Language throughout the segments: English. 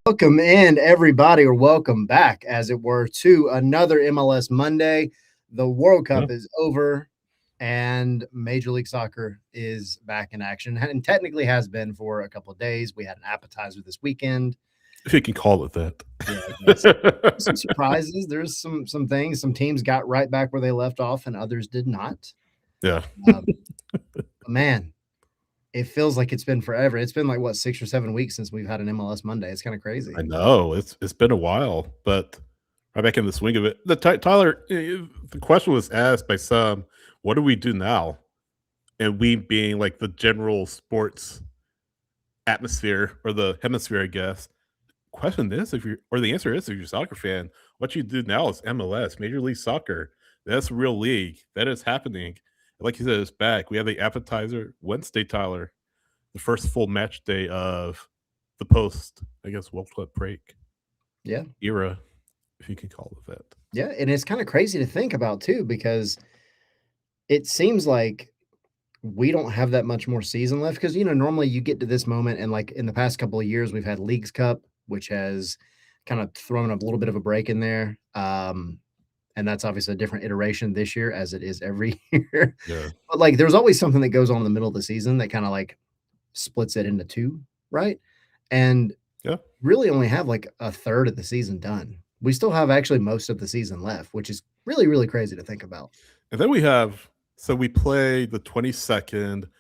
Welcome in, everybody, or welcome back, as it were, to another MLS Monday. The World Yeah. Cup is over, and Major League Soccer is back in action, and technically has been for a couple of days. We had an appetizer this weekend. If you can call it that. Yeah, some surprises. There's some things. Some teams got right back where they left off, and others did not. Yeah. Man, it feels like it's been forever. It's been like what 6 or 7 weeks since we've had an MLS Monday. It's kind of crazy. I know it's been a while, but right back in the swing of it. Tyler, the question was asked by some, what do we do now? And we being like the general sports atmosphere or the hemisphere, I guess. Question is the answer is, if you're a soccer fan, what you do now is MLS, Major League Soccer. That's a real league. That is happening. Like you said, it's back. We have the appetizer Wednesday, Tyler, the first full match day of the post, I guess, World Cup break. Yeah. Era, if you can call it that. Yeah, and it's kind of crazy to think about too, because it seems like we don't have that much more season left. Because normally you get to this moment, and like in the past couple of years, we've had Leagues Cup, which has kind of thrown a little bit of a break in there. And that's obviously a different iteration this year, as it is every year. Yeah. But like, there's always something that goes on in the middle of the season that kind of like splits it into two, right? And Yeah. really only have like a third of the season done. We still have actually most of the season left, which is really, really crazy to think about. And then we play the 22nd,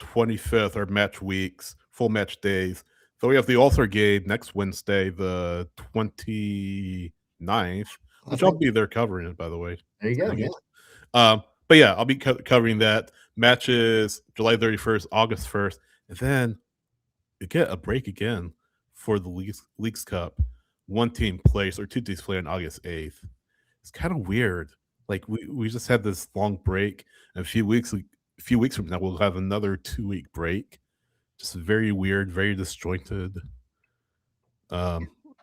25th are match weeks, full match days. So we have the All-Star game next Wednesday, the 29th, which I'll be there covering it, by the way. There you go. Yeah. But yeah, I'll be covering that. Matches July 31st, August 1st, and then you get a break again for the Leagues Cup. One team plays, or two teams play on August 8th. It's kind of weird. Like we just had this long break, and a few weeks from now we'll have another 2-week break. Just very weird, very disjointed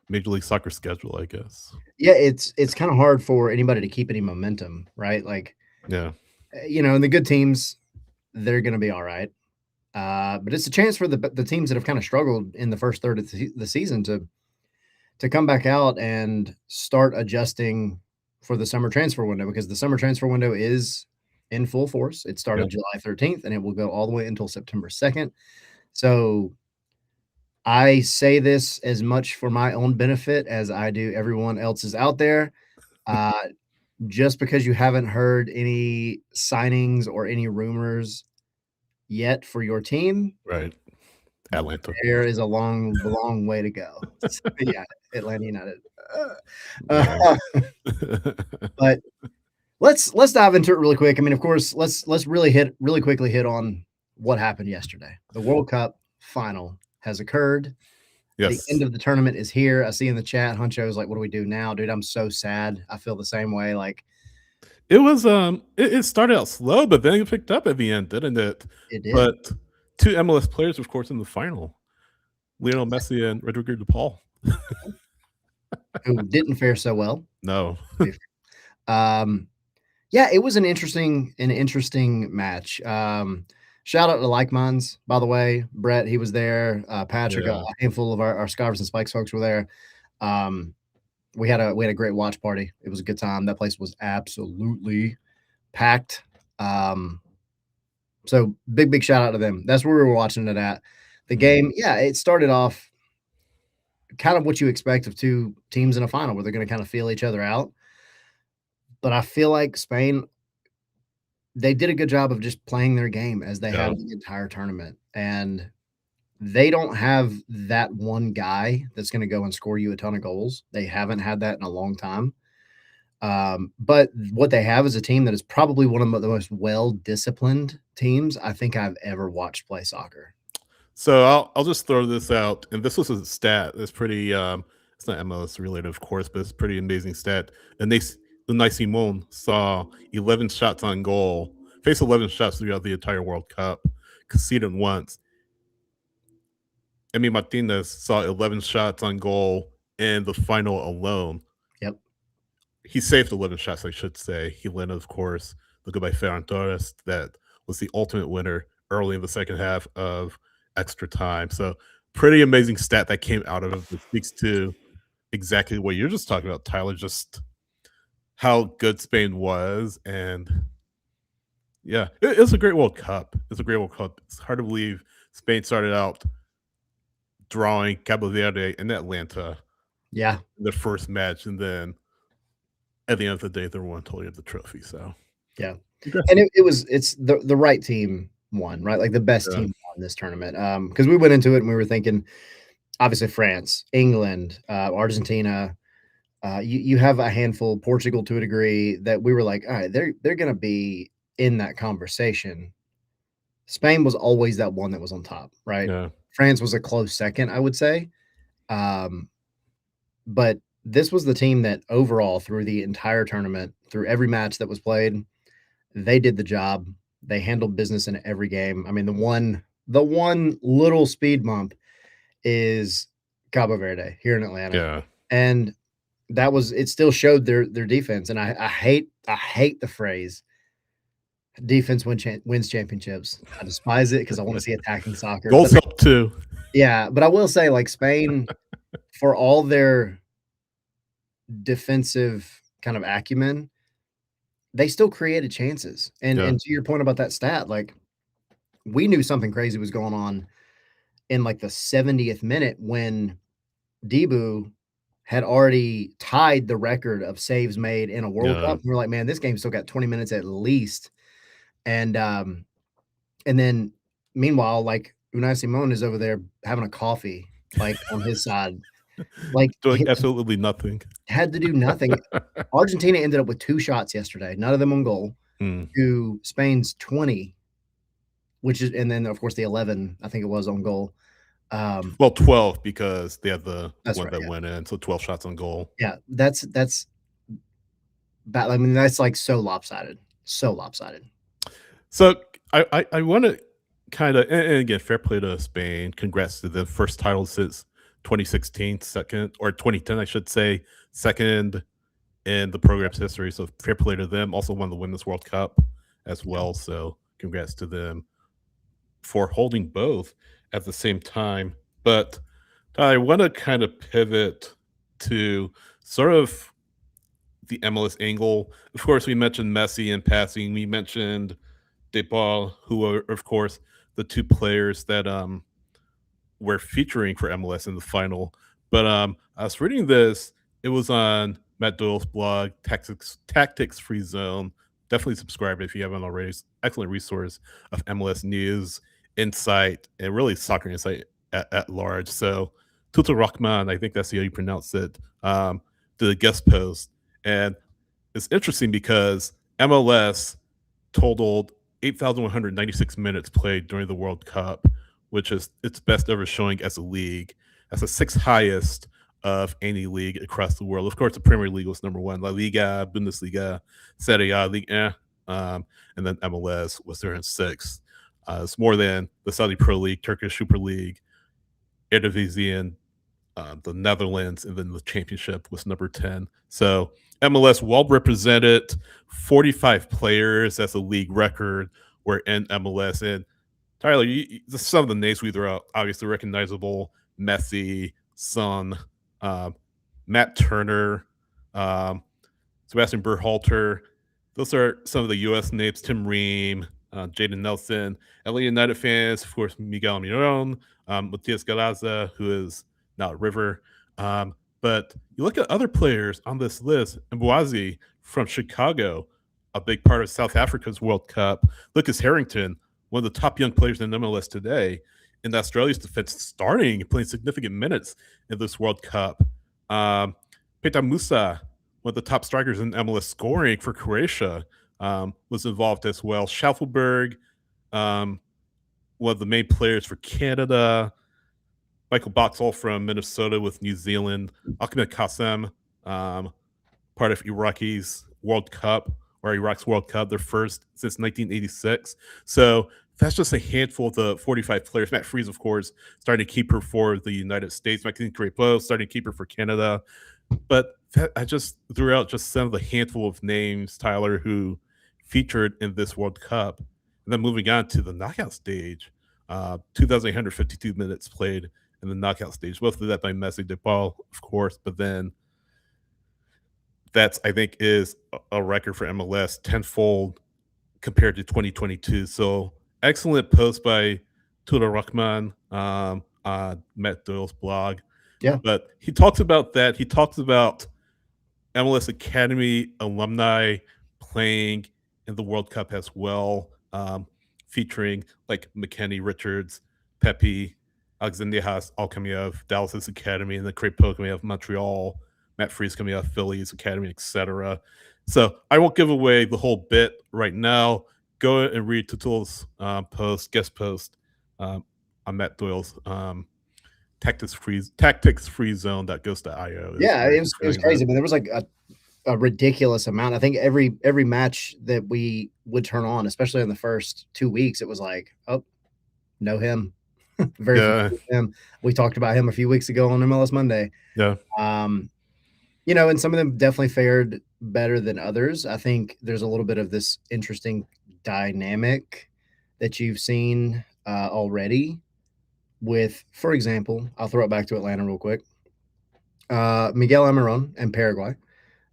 Major League Soccer schedule, I guess. Yeah, it's kind of hard for anybody to keep any momentum, right? Like, yeah, and the good teams, they're going to be all right. But it's a chance for the teams that have kind of struggled in the first third of the season to come back out and start adjusting for the summer transfer window, because the summer transfer window is in full force. It started July 13th, and it will go all the way until September 2nd. So I say this as much for my own benefit as I do everyone else's out there. Just because you haven't heard any signings or any rumors yet for your team, right? Atlanta. There is a long, long way to go. Yeah, Atlanta United. But let's dive into it really quick. I mean, of course, let's really quickly hit on what happened yesterday. The World Cup final has occurred. Yes. The end of the tournament is here. I see in the chat, Huncho's like, "What do we do now, dude?" I'm so sad. I feel the same way. Like, it was it started out slow, but then it picked up at the end, didn't it? It did. But two MLS players, of course, in the final, Lionel Messi and Rodrigo de Paul, who didn't fare so well. No. Yeah, it was an interesting match. Shout out to Likemans, by the way. Brett, he was there. Patrick, a handful of our Scarves and Spikes folks were there. We had a great watch party. It was a good time. That place was absolutely packed. So big shout out to them. That's where we were watching it at. The game, yeah, it started off kind of what you expect of two teams in a final, where they're going to kind of feel each other out. But I feel like Spain, they did a good job of just playing their game as they had the entire tournament. And they don't have that one guy that's going to go and score you a ton of goals. They haven't had that in a long time. But what they have is a team that is probably one of the most well-disciplined teams I think I've ever watched play soccer. So I'll just throw this out, and this was a stat that's pretty. It's not MLS related, of course, but it's a pretty amazing stat. And Unai Simon saw 11 shots on goal, faced 11 shots throughout the entire World Cup, conceded once. Emi Martinez saw 11 shots on goal in the final alone. Yep. He saved 11 shots, I should say. He led, of course, the goal by Ferran Torres that was the ultimate winner early in the second half of extra time. So pretty amazing stat that came out of it that speaks to exactly what you're just talking about, Tyler, just how good Spain was. And yeah, it's a great World Cup. It's a great World Cup. It's hard to believe Spain started out drawing Cabo Verde in Atlanta Yeah. in the first match, and then at the end of the day, they won totally of the trophy. So Yeah. congrats. And it's the right team won, right? Like the best Yeah. team won this tournament. Because we went into it and we were thinking, obviously France, England, Argentina. You have a handful, Portugal to a degree, that we were like, all right, they're gonna be in that conversation. Spain was always that one that was on top, right? Yeah. France was a close second, I would say. But this was the team that overall through the entire tournament, through every match that was played, they did the job. They handled business in every game. I mean, the one little speed bump is Cabo Verde here in Atlanta. Yeah. And it still showed their defense. And I hate the phrase defense wins championships. I despise it because I want to see attacking soccer. Goals help too. Yeah, but I will say, like, Spain, for all their defensive kind of acumen, they still created chances. And Yeah. and to your point about that stat, like, we knew something crazy was going on in, like, the 70th minute when Debu had already tied the record of saves made in a World Yeah. Cup. We're like, "Man, this game's still got 20 minutes at least." And then meanwhile, like, Unai Simon is over there having a coffee, like, on his side. Like, Doing he absolutely nothing. had to do nothing. Argentina ended up with 2 shots yesterday, none of them on goal, Mm. to Spain's 20, and then, of course, the 11, I think it was, on goal. Well, 12 because they had the That's one right, that yeah. went in, so 12 shots on goal. Yeah, that's bad. I mean, that's, like, so lopsided. So lopsided. So I want to kind of, and again, fair play to Spain. Congrats to the first title since 2016, second, or 2010, I should say, second in the program's history. So fair play to them. Also won the Women's World Cup as well. So congrats to them for holding both at the same time. But I want to kind of pivot to sort of the MLS angle. Of course, we mentioned Messi in passing. We mentioned DePaul, who are, of course, the two players that were featuring for MLS in the final. But I was reading this. It was on Matt Doyle's blog, Tactics Free Zone. Definitely subscribe if you haven't already. Excellent resource of MLS news, insight, and really soccer insight at large. So Tutu Rockman, I think that's how you pronounce it, did a guest post. And it's interesting because MLS totaled 8,196 minutes played during the World Cup, which is its best ever showing as a league. That's the sixth highest of any league across the world. Of course, the Premier League was number one, La Liga, Bundesliga, Serie A, Ligue 1, and then MLS was there in sixth. It's more than the Saudi Pro League, Turkish Super League, Eredivisie, the Netherlands, and then the championship was number 10. So MLS well represented, 45 players. That's a league record. Were in MLS. And Tyler, some of the names we throw out, obviously recognizable: Messi, Son, Matt Turner, Sebastian Berhalter. Those are some of the U.S. names. Tim Ream, Jaden Nelson. LA United fans, of course, Miguel Miron, Matias Galaza, who is now River. But you look at other players on this list, Mbuazi from Chicago, a big part of South Africa's World Cup. Lucas Harrington, one of the top young players in MLS today, in Australia's defense, starting and playing significant minutes in this World Cup. Petar Musa, one of the top strikers in MLS scoring for Croatia, was involved as well. Schaufelberg, one of the main players for Canada. Michael Boxall from Minnesota with New Zealand. Ahmed Kassem, part of Iraq's World Cup, or Iraq's World Cup, their first since 1986. So that's just a handful of the 45 players. Matt Freese, of course, starting keeper for the United States. Maxime Crepeau, starting keeper for Canada. But I just threw out just some of the handful of names, Tyler, who featured in this World Cup. And then moving on to the knockout stage, 2,852 minutes played in the knockout stage. Both of that by Messi de Paul, of course, but then that's, I think, is a record for MLS, tenfold compared to 2022. So excellent post by Tudor Rahman on Matt Doyle's blog. Yeah. But he talks about that. He talks about MLS Academy alumni playing in the World Cup as well, featuring like McKennie, Richards, Pepe, Alexander Haas, all coming out of Dallas's Academy, and then Crépeau coming out of Montreal, Matt Freese coming out of Philly's Academy, etc. So I won't give away the whole bit right now. Go and read Tutul's guest post on Matt Doyle's tactics free zone that goes to IO. Yeah, it was crazy, but there was like a ridiculous amount. I think every match that we would turn on, especially in the first 2 weeks, it was like, oh, know him. Very familiar with him. We talked about him a few weeks ago on MLS Monday. Yeah. You know, and some of them definitely fared better than others. I think there's a little bit of this interesting dynamic that you've seen already with, for example, I'll throw it back to Atlanta real quick. Miguel Almiron and Paraguay.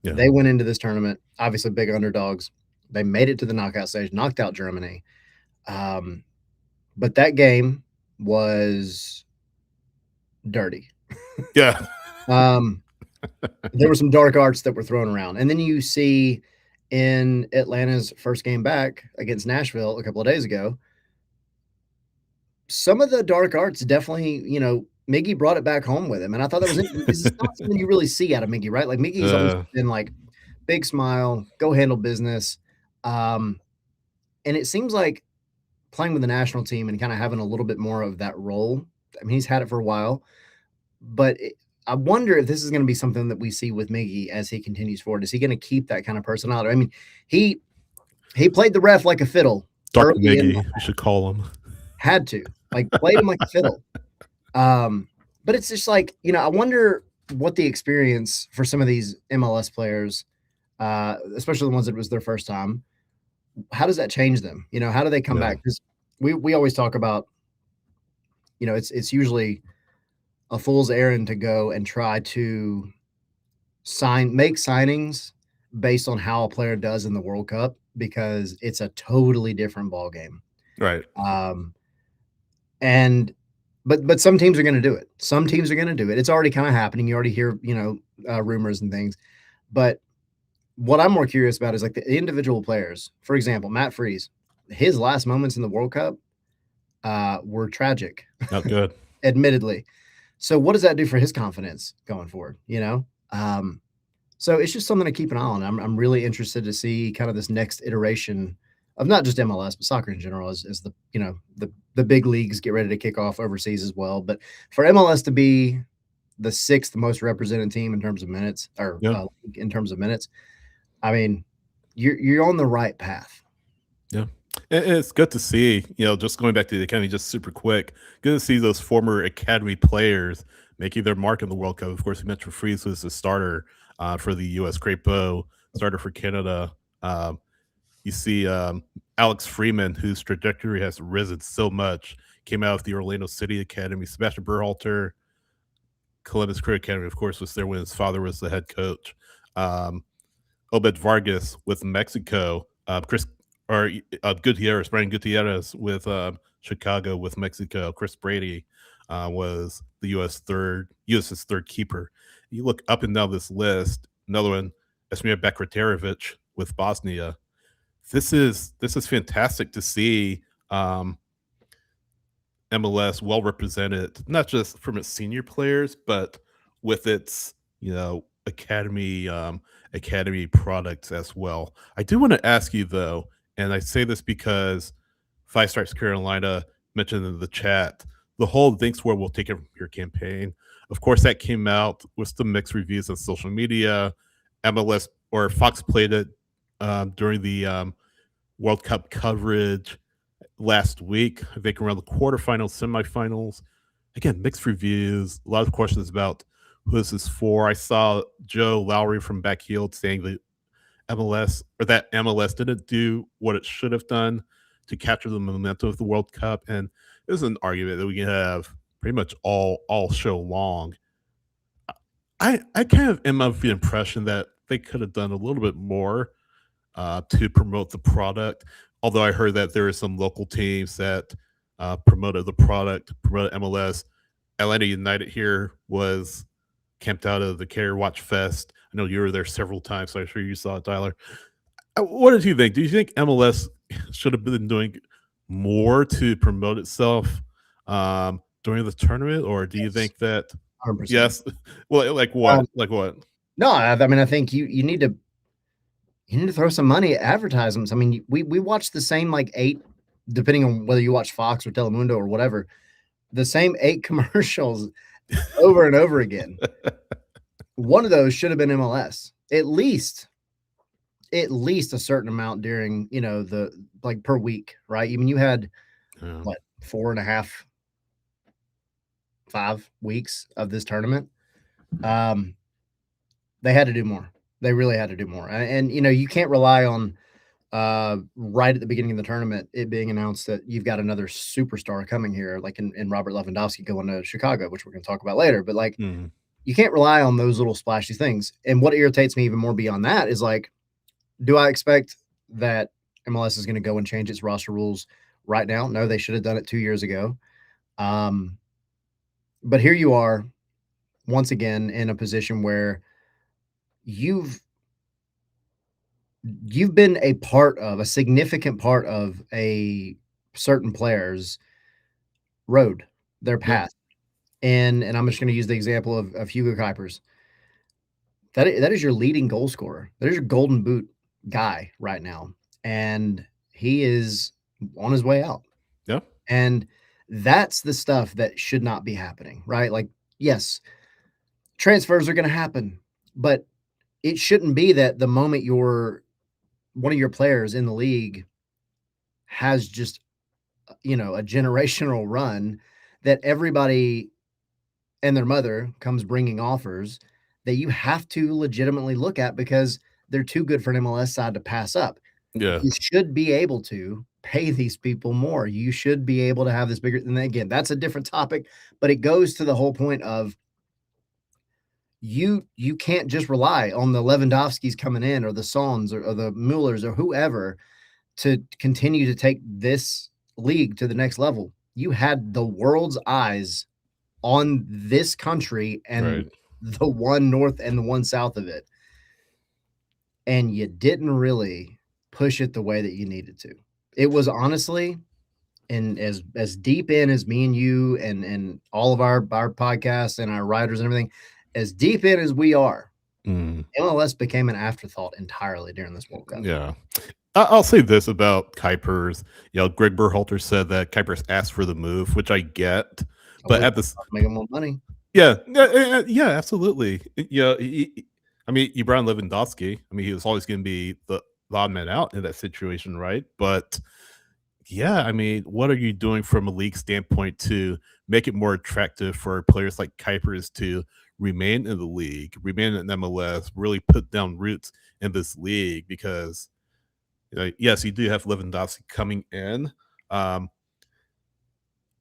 Yeah. They went into this tournament, obviously big underdogs. They made it to the knockout stage, knocked out Germany. But that game was dirty. Yeah. There were some dark arts that were thrown around. And then you see in Atlanta's first game back against Nashville a couple of days ago, some of the dark arts definitely, you know, Miggy brought it back home with him. And I thought that was it's not something you really see out of Miggy, right? Like Miggy's always been like big smile, go handle business. And it seems like playing with the national team and kind of having a little bit more of that role. I mean, he's had it for a while, but I wonder if this is going to be something that we see with Miggy as he continues forward. Is he going to keep that kind of personality? I mean, he played the ref like a fiddle. Dr. Miggy, we should call him. Had to. Like, played him like a fiddle. But it's just like, you know, I wonder what the experience for some of these MLS players, especially the ones that it was their first time, how does that change them? You know, how do they come back? Because we always talk about, you know, it's usually a fool's errand to go and try to make signings based on how a player does in the World Cup, because it's a totally different ball game. Right. But some teams are going to do it. Some teams are going to do it. It's already kind of happening. You already hear, you know, rumors and things. But what I'm more curious about is like the individual players. For example, Matt Freese, his last moments in the World Cup were tragic. Not good. Admittedly. So what does that do for his confidence going forward? You know? So it's just something to keep an eye on. I'm really interested to see kind of this next iteration of not just MLS, but soccer in general as the, you know, the big leagues get ready to kick off overseas as well. But for MLS to be the sixth most represented team in terms of minutes, or in terms of minutes, I mean, you're on the right path. Yeah. And it's good to see, you know, just going back to the academy, just super quick, good to see those former academy players making their mark in the World Cup. Of course, we mentioned Freese was the starter for the U.S. Crépeau, starter for Canada. You see Alex Freeman, whose trajectory has risen so much, came out of the Orlando City Academy. Sebastian Berhalter, Columbus Crew Academy, of course, was there when his father was the head coach. Obed Vargas with Mexico. Brian Gutierrez with Chicago with Mexico. Chris Brady was the U.S.'s third keeper. You look up and down this list. Another one, Esmir Bekraterovic with Bosnia. This is fantastic to see MLS well represented, not just from its senior players, but with its, you know, academy products as well. I do want to ask you though, and I say this because Five Stars Carolina mentioned in the chat, the whole Thanks Where We'll Take It From Your campaign. Of course, that came out with some mixed reviews on social media. MLS or Fox played it during the World Cup coverage last week, I think around the quarterfinals, semifinals. Again, mixed reviews, a lot of questions about who this is for. I saw Joe Lowry from Backfield saying that MLS didn't do what it should have done to capture the momentum of the World Cup. And there's an argument that we can have pretty much all show long. I kind of am of the impression that they could have done a little bit more to promote the product. Although I heard that there are some local teams that promoted the product, promoted MLS. Atlanta United here was camped out of the Carrier Watch Fest. I know you were there several times, so I'm sure you saw it, Tyler. What did you think? Do you think MLS should have been doing more to promote itself during the tournament, or do you think that 100%. yes? Well, like what? Like what? No, I mean, I think you need to throw some money at advertisements. I mean, we watched the same like 8, depending on whether you watch Fox or Telemundo or whatever, the same 8 commercials over and over again. One of those should have been MLS. At least a certain amount during, the like per week, right? I mean, you had what, 4.5, 5 weeks of this tournament. They had to do more. They really had to do more. And you can't rely on right at the beginning of the tournament, it being announced that you've got another superstar coming here, like in Robert Lewandowski going to Chicago, which we're going to talk about later. But like, you can't rely on those little splashy things. And what irritates me even more beyond that is like, do I expect that MLS is going to go and change its roster rules right now? No, they should have done it 2 years ago. But here you are once again in a position where you've been a significant part of a certain player's road, their path. And I'm just going to use the example of Hugo Kuipers. That is your leading goal scorer. That is your golden boot guy right now. And he is on his way out. Yeah. And that's the stuff that should not be happening, right? Like, yes, transfers are going to happen, but it shouldn't be that the moment one of your players in the league has just, a generational run, that everybody and their mother comes bringing offers that you have to legitimately look at because they're too good for an MLS side to pass up. Yeah. You should be able to pay these people more. You should be able to have this bigger. And again, that's a different topic, but it goes to the whole point of you can't just rely on the Lewandowskis coming in or the Sons or the Muellers or whoever to continue to take this league to the next level. You had the world's eyes on this country and the one north and the one south of it. And you didn't really push it the way that you needed to. It was honestly, and as deep in as me and you and all of our podcasts and our writers and everything, as deep in as we are, MLS became an afterthought entirely during this World Cup. Yeah. I'll say this about Kuipers. Greg Berhalter said that Kuipers asked for the move, which I get. But at the making more money. Yeah, absolutely. I mean, you brought in Lewandowski. I mean, he was always going to be the odd man out in that situation, right? But yeah, I mean, what are you doing from a league standpoint to make it more attractive for players like Kuipers to remain in the league, remain in MLS, really put down roots in this league? Because yes, you do have Lewandowski coming in. And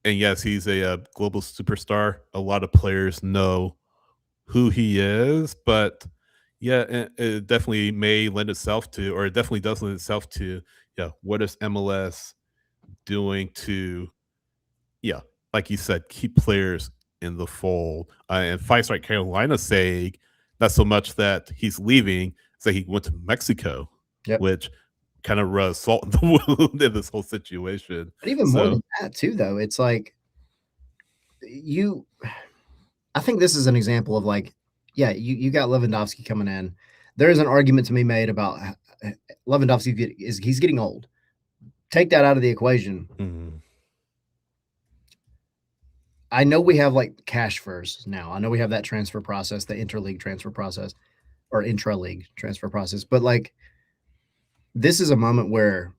yes, he's a global superstar. A lot of players know who he is, but yeah, it definitely may lend itself to, or it definitely does lend itself to, what is MLS doing to, like you said, keep players in the fold? And Fights Right Carolina saying not so much that he's leaving, say he went to Mexico, which kind of rubs salt in the wound in this whole situation. But even more than that, too, though, it's like I think this is an example of like, you got Lewandowski coming in. There is an argument to be made about Lewandowski he's getting old. Take that out of the equation. I know we have like cash first now. I know we have that transfer process, the interleague transfer process or intra-league transfer process. But like, this is a moment where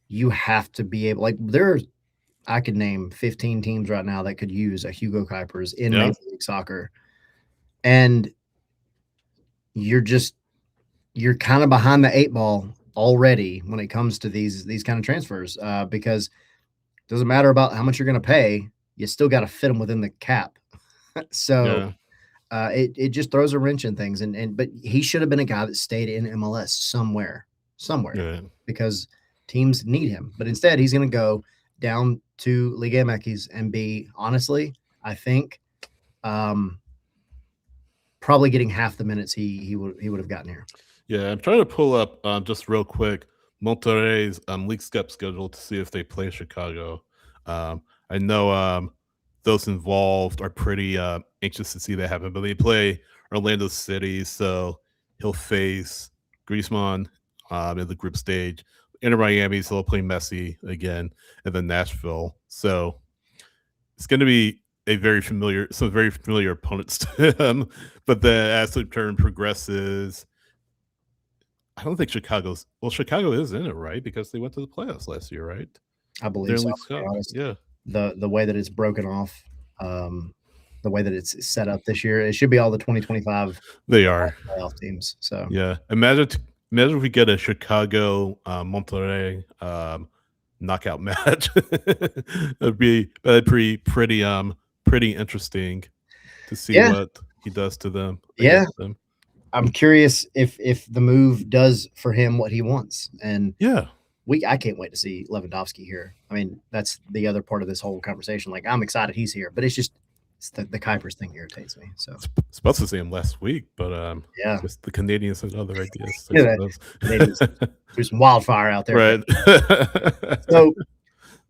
you have to be able, like, I could name 15 teams right now that could use a Hugo Kuipers in Major League Soccer. And you're kind of behind the 8 ball already when it comes to these kind of transfers, because it doesn't matter about how much you're going to pay. you still got to fit them within the cap. So Yeah. it just throws a wrench in things. But he should have been a guy that stayed in MLS somewhere, Yeah. because teams need him. But instead, he's going to go down to Liga MX and be, honestly, I think, probably getting half the minutes he would have gotten here. Yeah, I'm trying to pull up just real quick Monterrey's League Cup schedule to see if they play Chicago. I know those involved are pretty anxious to see that happen, but they play Orlando City, so he'll face Griezmann in the group stage. Inter Miami, so he'll play Messi again, and then Nashville. So it's going to be some very familiar opponents to him. But then as the turn progresses, I don't think Chicago is in it, right? Because they went to the playoffs last year, right? I believe They're in so. League Cup. Yeah. The way that it's broken off, the way that it's set up this year, it should be all the 2025 They are playoff teams. So yeah. Imagine if we get a Chicago Monterrey knockout match. That'd be pretty interesting to see what he does to them. Yeah. Them. I'm curious if the move does for him what he wants. And yeah, I can't wait to see Lewandowski here. I mean, that's the other part of this whole conversation. Like, I'm excited he's here, but it's the Kuipers thing irritates me. So supposed to see him last week, but yeah, just the Canadians had other ideas. There's some wildfire out there, right? So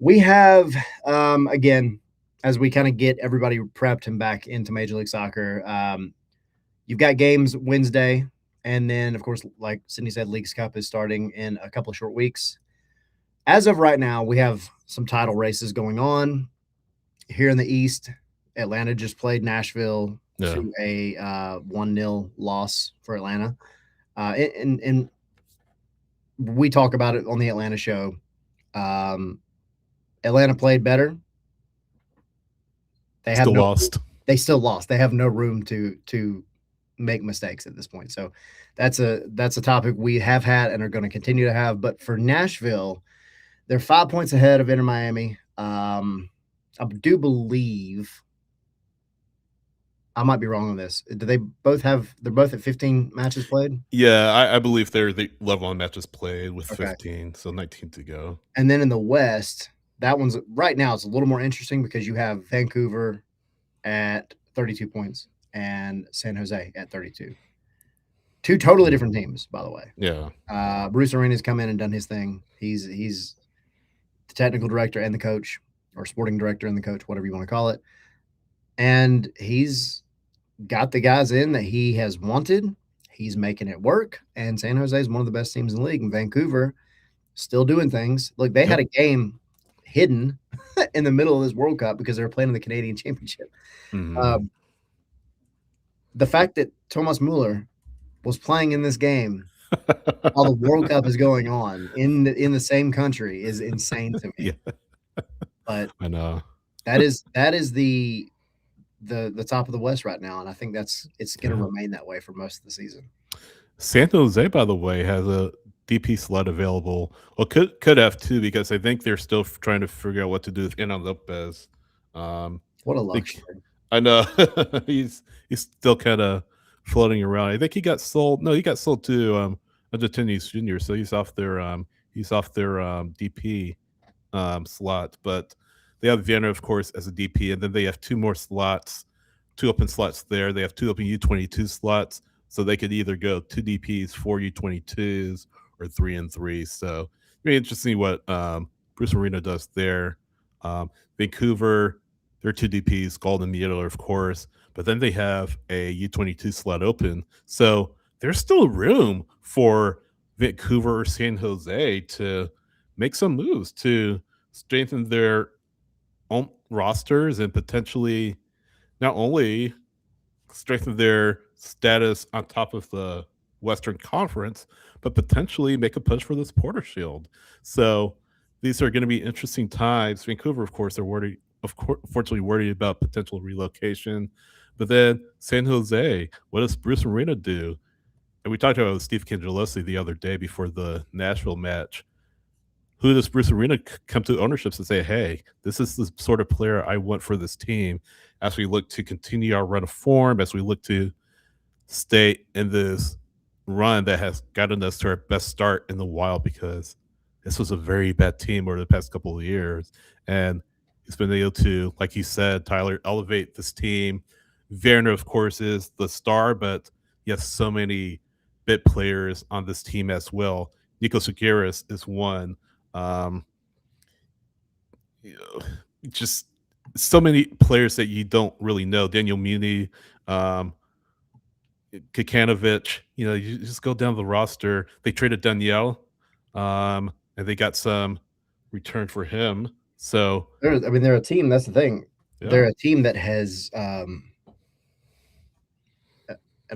we have again, as we kind of get everybody prepped and back into Major League Soccer. You've got games Wednesday, and then, of course, like Sydney said, Leagues Cup is starting in a couple of short weeks. As of right now, we have some title races going on here in the East. Atlanta just played Nashville to a 1-0 loss for Atlanta. And we talk about it on the Atlanta show. Atlanta played better. They still lost. They still lost. They have no room to make mistakes at this point. So that's a topic we have had and are going to continue to have. But for Nashville, they're 5 points ahead of Inter Miami. I do believe, I might be wrong on this. Do they both have? They're both at 15 matches played. Yeah, I believe they're the level on matches played with 15, so 19 to go. And then in the West, that one's right now it's a little more interesting because you have Vancouver at 32 points and San Jose at 32. Two totally different teams, by the way. Yeah. Bruce Arena's come in and done his thing. He's the technical director and the coach, or sporting director and the coach, whatever you want to call it. And he's got the guys in that he has wanted. He's making it work. And San Jose is one of the best teams in the league. And Vancouver still doing things. Look, they had a game hidden in the middle of this World Cup because they were playing in the Canadian Championship. Mm-hmm. The fact that Thomas Muller was playing in this game while the World Cup is going on in the same country is insane to me. Yeah. But I know that is the top of the West right now, and I think it's going to remain that way for most of the season. San Jose, by the way, has a DP slot available. Well, could have two, because I think they're still trying to figure out what to do with Hernan Lopez. What a luxury! I know he's still kind of floating around. I think he got sold. No, he got sold to Argentinians Junior, so he's off their DP slot. But they have Vienna, of course, as a DP, and then they have two more slots, two open slots there. They have two open U22 slots, so they could either go 2 DPs, 4 U22s, or 3 and 3. So very interesting what Bruce Arena does there. Vancouver, they're 2 DPs, Golden Mueller, of course, but then they have a U22 slot open. So there's still room for Vancouver or San Jose to make some moves to strengthen their own rosters and potentially not only strengthen their status on top of the Western Conference, but potentially make a push for this Porter Shield. So these are going to be interesting times. Vancouver, of course, fortunately worried about potential relocation. But then San Jose, what does Bruce Arena do? And we talked about Steve Cangelosi the other day before the Nashville match. who does Bruce Arena come to ownerships and say, hey, this is the sort of player I want for this team as we look to continue our run of form, as we look to stay in this run that has gotten us to our best start in the while, because this was a very bad team over the past couple of years. And he's been able to, like you said, Tyler, elevate this team. Werner, of course, is the star, but he has so many bit players on this team as well. Nico Sugiris is one. You know, just so many players that you don't really know. Daniel Muni, Kikanovic, you just go down the roster. They traded Danielle, and they got some return for him. So they're a team. That's the thing. Yeah. They're a team that has, and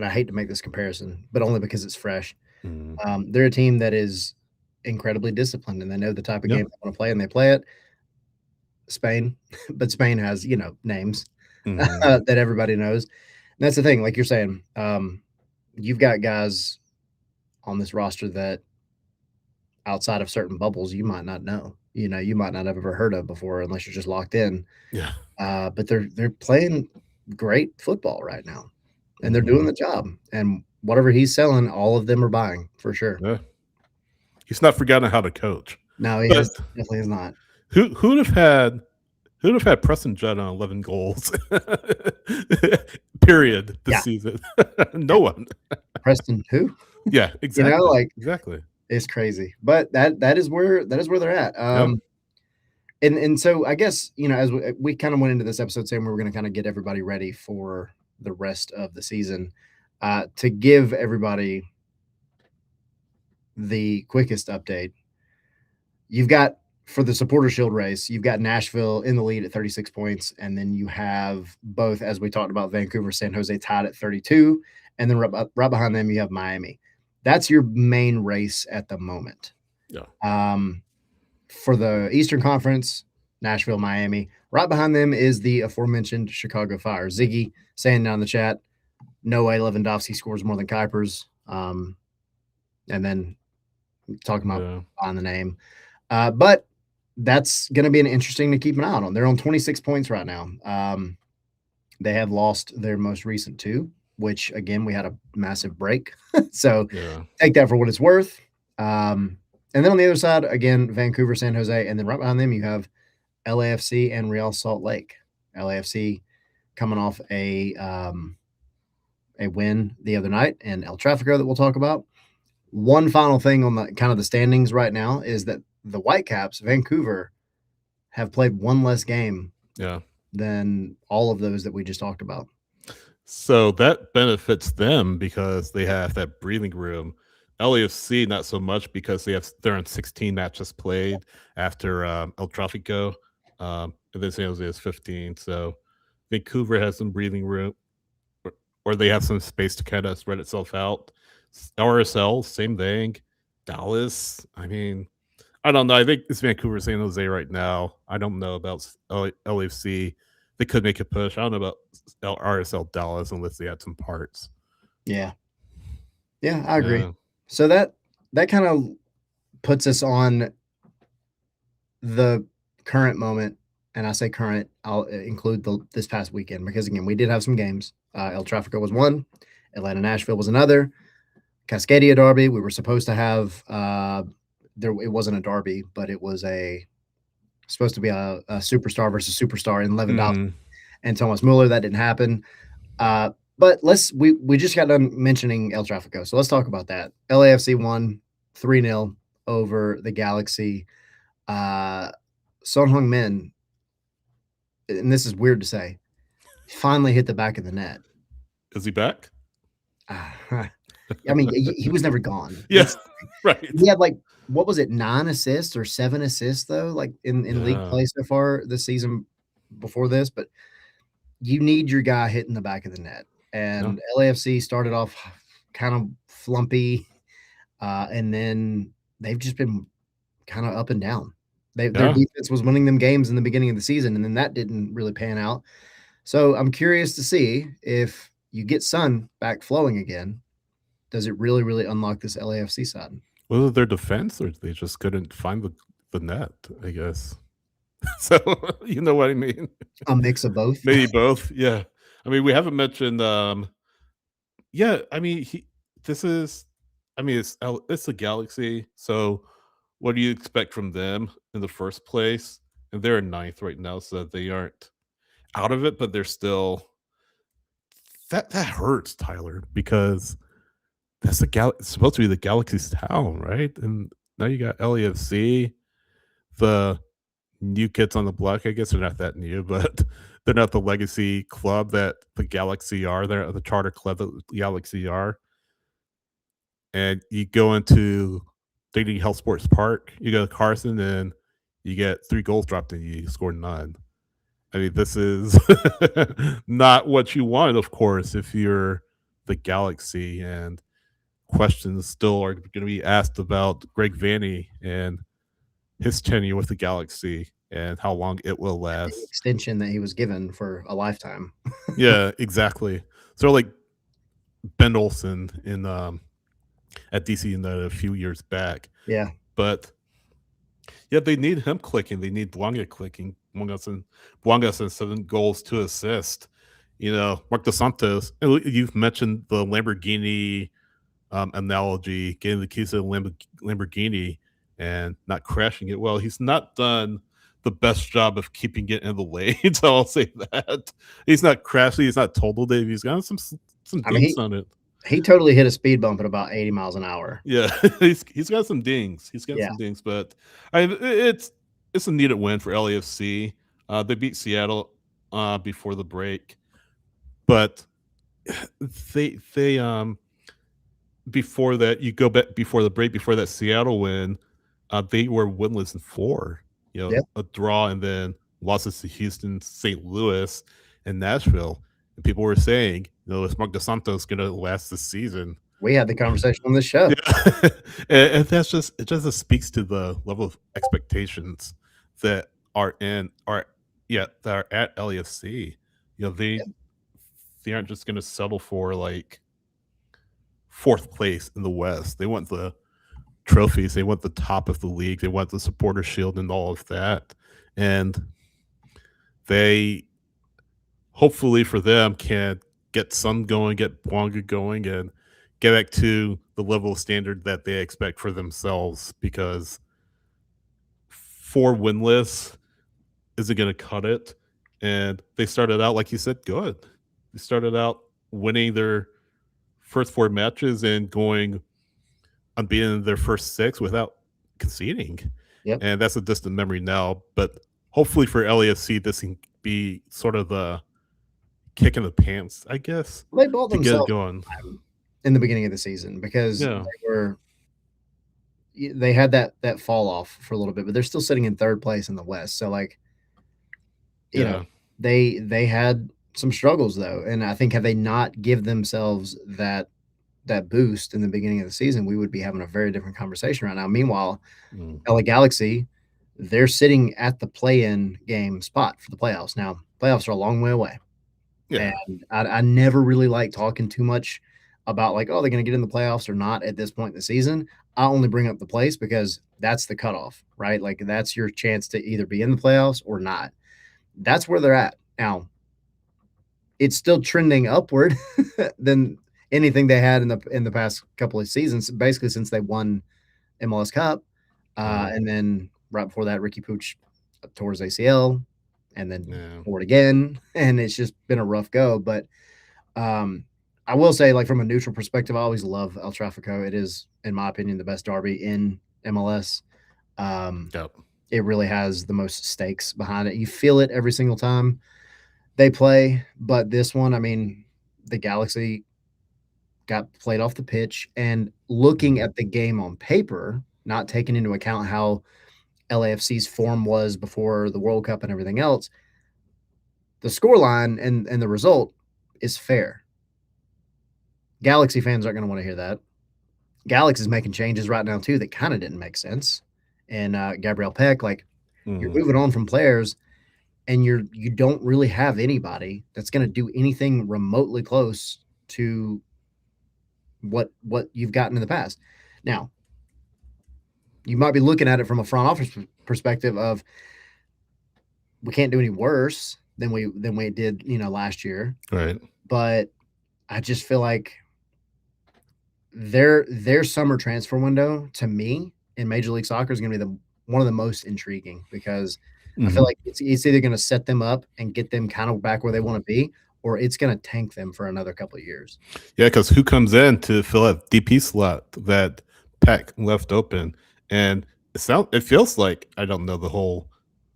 I hate to make this comparison, but only because it's fresh. They're a team that is incredibly disciplined, and they know the type of game they want to play, and they play it. Spain, but Spain has names that everybody knows. And that's the thing, like you're saying, you've got guys on this roster that outside of certain bubbles you might not know. You might not have ever heard of before unless you're just locked in. Yeah. But they're playing great football right now, and they're doing the job. And whatever he's selling, all of them are buying for sure. Yeah. He's not forgotten how to coach. No, he definitely is not. Who'd have had Preston Judd on 11 goals? Period. This season. No one. Preston who? Yeah, exactly. Exactly. It's crazy. But that is where they're at. And so I guess, as we kind of went into this episode saying we were going to kind of get everybody ready for the rest of the season, to give everybody the quickest update. You've got, for the Supporter Shield race, you've got Nashville in the lead at 36 points, and then you have both, as we talked about, Vancouver, San Jose tied at 32, and then right behind them you have Miami. That's your main race at the moment. Yeah. For the Eastern Conference, Nashville, Miami. Right behind them is the aforementioned Chicago Fire. Ziggy saying down in the chat, no way Lewandowski scores more than Kuipers. And then talking about on the name. But that's going to be an interesting to keep an eye on. They're on 26 points right now. They have lost their most recent two, which, again, we had a massive break. So take that for what it's worth. And then on the other side, again, Vancouver, San Jose, and then right behind them you have LAFC and Real Salt Lake. LAFC coming off a win the other night, and El Tráfico that we'll talk about. One final thing on the kind of the standings right now is that the Whitecaps, Vancouver, have played one less game than all of those that we just talked about. So that benefits them because they have that breathing room. LAFC not so much because they're on 16 matches played after El Tráfico, and then San Jose is 15. So Vancouver has some breathing room, or they have some space to kind of spread itself out. RSL, same thing. Dallas, I mean, I don't know. I think it's Vancouver, San Jose right now. I don't know about LAFC. They could make a push. I don't know about RSL Dallas unless they had some parts. Yeah, I agree. Yeah. So that kind of puts us on the current moment, and I say current, I'll include this past weekend because, again, we did have some games. El Tráfico was one. Atlanta Nashville was another. Cascadia derby. We were supposed to have it wasn't a derby, but it was supposed to be a superstar versus superstar in Lewandowski and Thomas Muller. That didn't happen. But we just got done mentioning El Tráfico, so let's talk about that. LAFC won 3-0 over the Galaxy. Son Heung-min, and this is weird to say, finally hit the back of the net. Is he back? I mean, he was never gone. Yes, right. He had what was it, 9 assists or 7 assists though, in league play so far this season before this. But you need your guy hitting the back of the net. And LAFC started off kind of flumpy, and then they've just been kind of up and down. Their defense was winning them games in the beginning of the season, and then that didn't really pan out. So I'm curious to see if you get Son back flowing again, does it really, really unlock this LAFC side? Was it their defense, or they just couldn't find the net, I guess. So you know what I mean? A mix of both. Maybe both. Yeah. I mean, we haven't mentioned. Yeah. I mean, this is. I mean, it's a Galaxy. So, what do you expect from them in the first place? And they're in ninth right now, so they aren't out of it, but they're still. That hurts, Tyler, because that's it's supposed to be the Galaxy's town, right? And now you got LAFC, the new kids on the block. I guess they're not that new, but they're not the legacy club that the Galaxy are. They're the charter club that the Galaxy are. And you go into Dignity Health Sports Park, you go to Carson, and you get 3 goals dropped and you score none. I mean, this is not what you want, of course, if you're the Galaxy. And questions still are going to be asked about Greg Vanny and his tenure with the Galaxy and how long it will The last. extension that he was given for a lifetime. Yeah, exactly. So like Ben Olsen in at DC in a few years back. Yeah. But yeah, they need him clicking. They need Blanca clicking. Blanca's 7 goals, 2 assists. You know, Mark Dos Santos. You've mentioned the Lamborghini analogy, getting the keys to the Lamborghini and not crashing it. Well, he's not done the best job of keeping it in the lane. So I'll say that he's not crashing. He's not totaled it. He's got some dings on it. He totally hit a speed bump at about 80 miles an hour. Yeah, he's got some dings. He's got some dings, but it's a needed win for LAFC. They beat Seattle before the break, but they before that, you go back before the break, before that Seattle win, they were winless in 4. You know, a draw and then losses to Houston, St. Louis, and Nashville. And people were saying, you know, is Mark Dos Santos going to last this season? We had the conversation on this show. Yeah. And that's it just speaks to the level of expectations that are at LAFC. You know, they aren't just going to settle for like 4th place in the West. They want the trophies. They want the top of the league. They want the supporter shield and all of that. And they, hopefully for them, can get Son going, get Blanca going, and get back to the level of standard that they expect for themselves, because 4 winless isn't going to cut it. And they started out, like you said, good. They started out winning their first 4 matches and going unbeaten in their first 6 without conceding. Yep. And that's a distant memory now. But hopefully for LAFC, this can be sort of the kick in the pants, I guess. They bought to themselves get going in the beginning of the season because they had that fall off for a little bit, but they're still sitting in 3rd place in the West. So like, you know, they had some struggles though, and I think had they not give themselves that boost in the beginning of the season, we would be having a very different conversation right now. Meanwhile, LA Galaxy, they're sitting at the play-in game spot for the playoffs. Now, playoffs are a long way away. Yeah. And I never really like talking too much about like, oh, they're going to get in the playoffs or not at this point in the season. I only bring up the place because that's the cutoff, right? Like that's your chance to either be in the playoffs or not. That's where they're at. Now, it's still trending upward than anything they had in the past couple of seasons, basically since they won MLS Cup. And then right before that, Ricky Pooch tore his ACL and then tore it again. And it's just been a rough go. But I will say, like, from a neutral perspective, I always love El Tráfico. It is, in my opinion, the best derby in MLS. It really has the most stakes behind it. You feel it every single time they play. But this one, I mean, the Galaxy got played off the pitch, and looking at the game on paper, not taking into account how LAFC's form was before the World Cup and everything else, the scoreline and the result is fair. Galaxy fans aren't going to want to hear that. Galaxy's making changes right now too that kind of didn't make sense. And Gabriel Peck, like, you're moving on from players, and you don't really have anybody that's going to do anything remotely close to what you've gotten in the past. Now, you might be looking at it from a front office perspective of we can't do any worse than we did, last year. Right. But I just feel like their summer transfer window to me in Major League Soccer is going to be one of the most intriguing because I feel like it's either going to set them up and get them kind of back where they want to be, or it's going to tank them for another couple of years. Yeah, because who comes in to fill that DP slot that Peck left open? And it feels like, I don't know the whole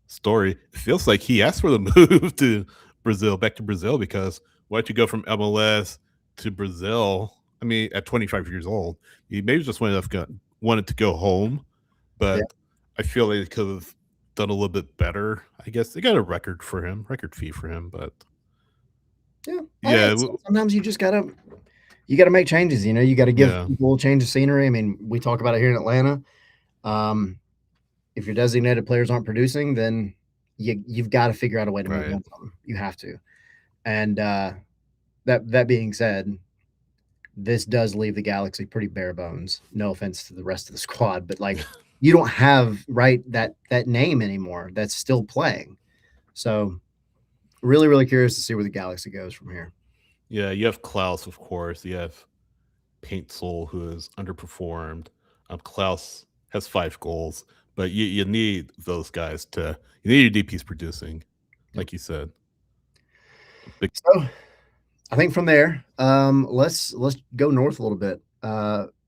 story. It feels like he asked for the move to Brazil, back to Brazil, because why'd you go from MLS to Brazil? I mean, at 25 years old, he maybe just wanted to go home, but I feel like they could have done a little bit better. I guess they got a record fee for him, but yeah. Sometimes you just gotta make changes. You got to give people a change of scenery. I mean, we talk about it here in Atlanta. If your designated players aren't producing, then you've got to figure out a way to move on from them. You have to. And that being said, this does leave the Galaxy pretty bare bones. No offense to the rest of the squad, but like you don't have that name anymore that's still playing. So really, really curious to see where the Galaxy goes from here. Yeah, you have Klaus, of course. You have Paintsoul, who has underperformed. Klaus has 5 goals, but you need those guys you need your DPs producing, like you said. So I think from there, let's go north a little bit.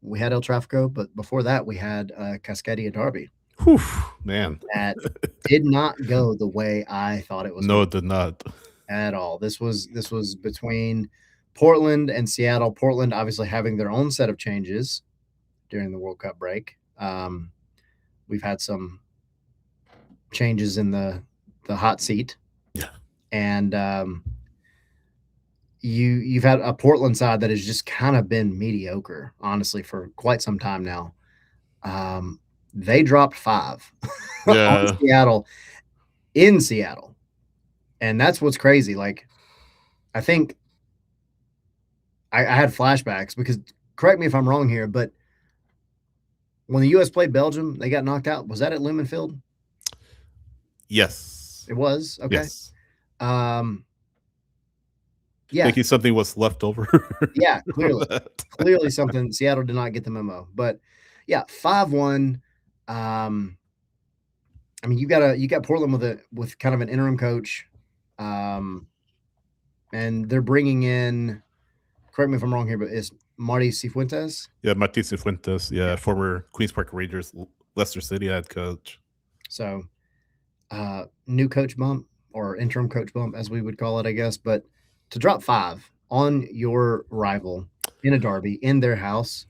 We had El Tráfico, but before that we had Cascadia Derby. Whew, man. That did not go the way I thought it was. No, it did not. At all. This was between Portland and Seattle. Portland obviously having their own set of changes during the World Cup break. We've had some changes in the hot seat. Yeah. And you've had a Portland side that has just kind of been mediocre, honestly, for quite some time now. They dropped 5 on Seattle in Seattle. And that's what's crazy. Like, I think I had flashbacks because, correct me if I'm wrong here, but when the U.S. played Belgium, they got knocked out. Was that at Lumen Field? Yes. It was? Okay. Yes. Yeah. Thinking something was left over. Yeah, clearly. Clearly something. Seattle did not get the memo. But, yeah, 5-1. I mean, you got Portland with kind of an interim coach. And they're bringing in, correct me if I'm wrong here, but it's Marty Cifuentes? Yeah, Marty Cifuentes. Yeah, former Queens Park Rangers, Leicester City head coach. So, new coach bump or interim coach bump, as we would call it, I guess. But to drop 5 on your rival in a derby in their house.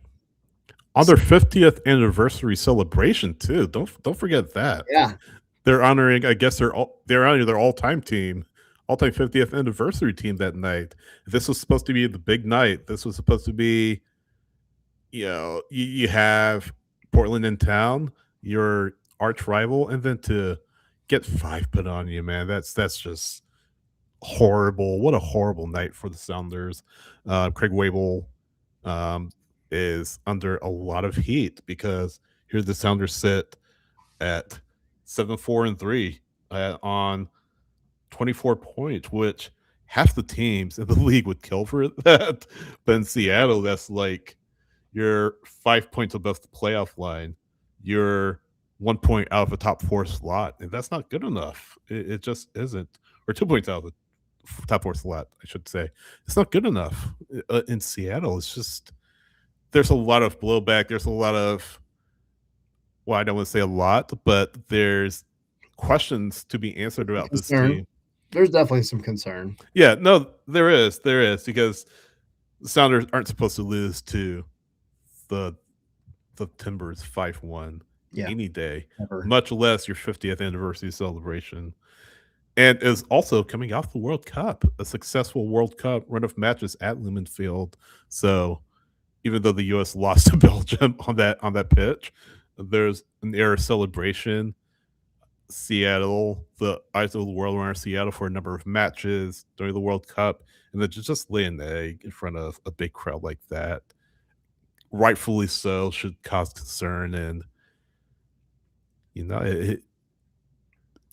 On their 50th anniversary celebration, too. Don't forget that. Yeah. They're honoring, I guess they're honoring their all-time 50th anniversary team that night. This was supposed to be the big night. This was supposed to be, you have Portland in town, your arch rival, and then to get 5 put on you, man. That's just horrible. What a horrible night for the Sounders. Craig Wable is under a lot of heat because here the Sounders sit at 7-4-3 on 24 points, which half the teams in the league would kill for that. But in Seattle, that's like you're 5 points above the playoff line. You're 1 point out of a top 4 slot, and that's not good enough. It just isn't. Or 2 points out of the top 4 slot, I should say. It's not good enough in Seattle. It's just there's a lot of blowback. There's a lot of, well, I don't want to say a lot, but there's questions to be answered about this team. There's definitely some concern. Yeah, no, there is because the Sounders aren't supposed to lose to the Timbers 5-1 any day, much less your 50th anniversary celebration. And is also coming off the World Cup, a successful World Cup run of matches at Lumen Field. So even though the U.S. lost to Belgium on that pitch, there's an era celebration. Seattle, the eyes of the world around Seattle for a number of matches during the World Cup, and then just lay an egg in front of a big crowd like that, rightfully so, should cause concern. And You know,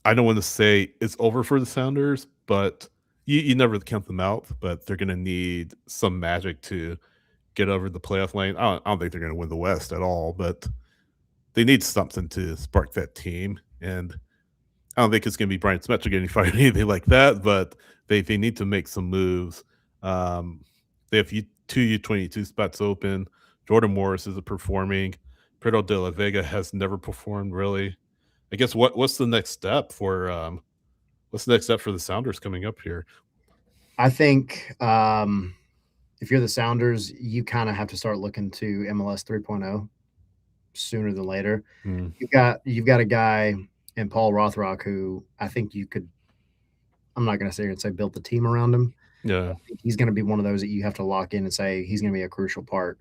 I don't want to say it's over for the Sounders, but you never count them out. But they're going to need some magic to get over the playoff lane. I don't think they're going to win the West at all, but they need something to spark that team. And I don't think it's going to be Brian Smetcha getting fired or anything like that, but they need to make some moves. Um, they have two U22 spots open. Jordan Morris isn't performing. Pedro de la Vega has never performed really. I guess what's the next step for the Sounders coming up here? I think if you're the Sounders, you kind of have to start looking to MLS 3.0 sooner than later. Mm, You've got a guy in Paul Rothrock who I think you could. I'm not going to sit here and say build the team around him. yeah, I think he's going to be one of those that you have to lock in and say he's going to be a crucial part.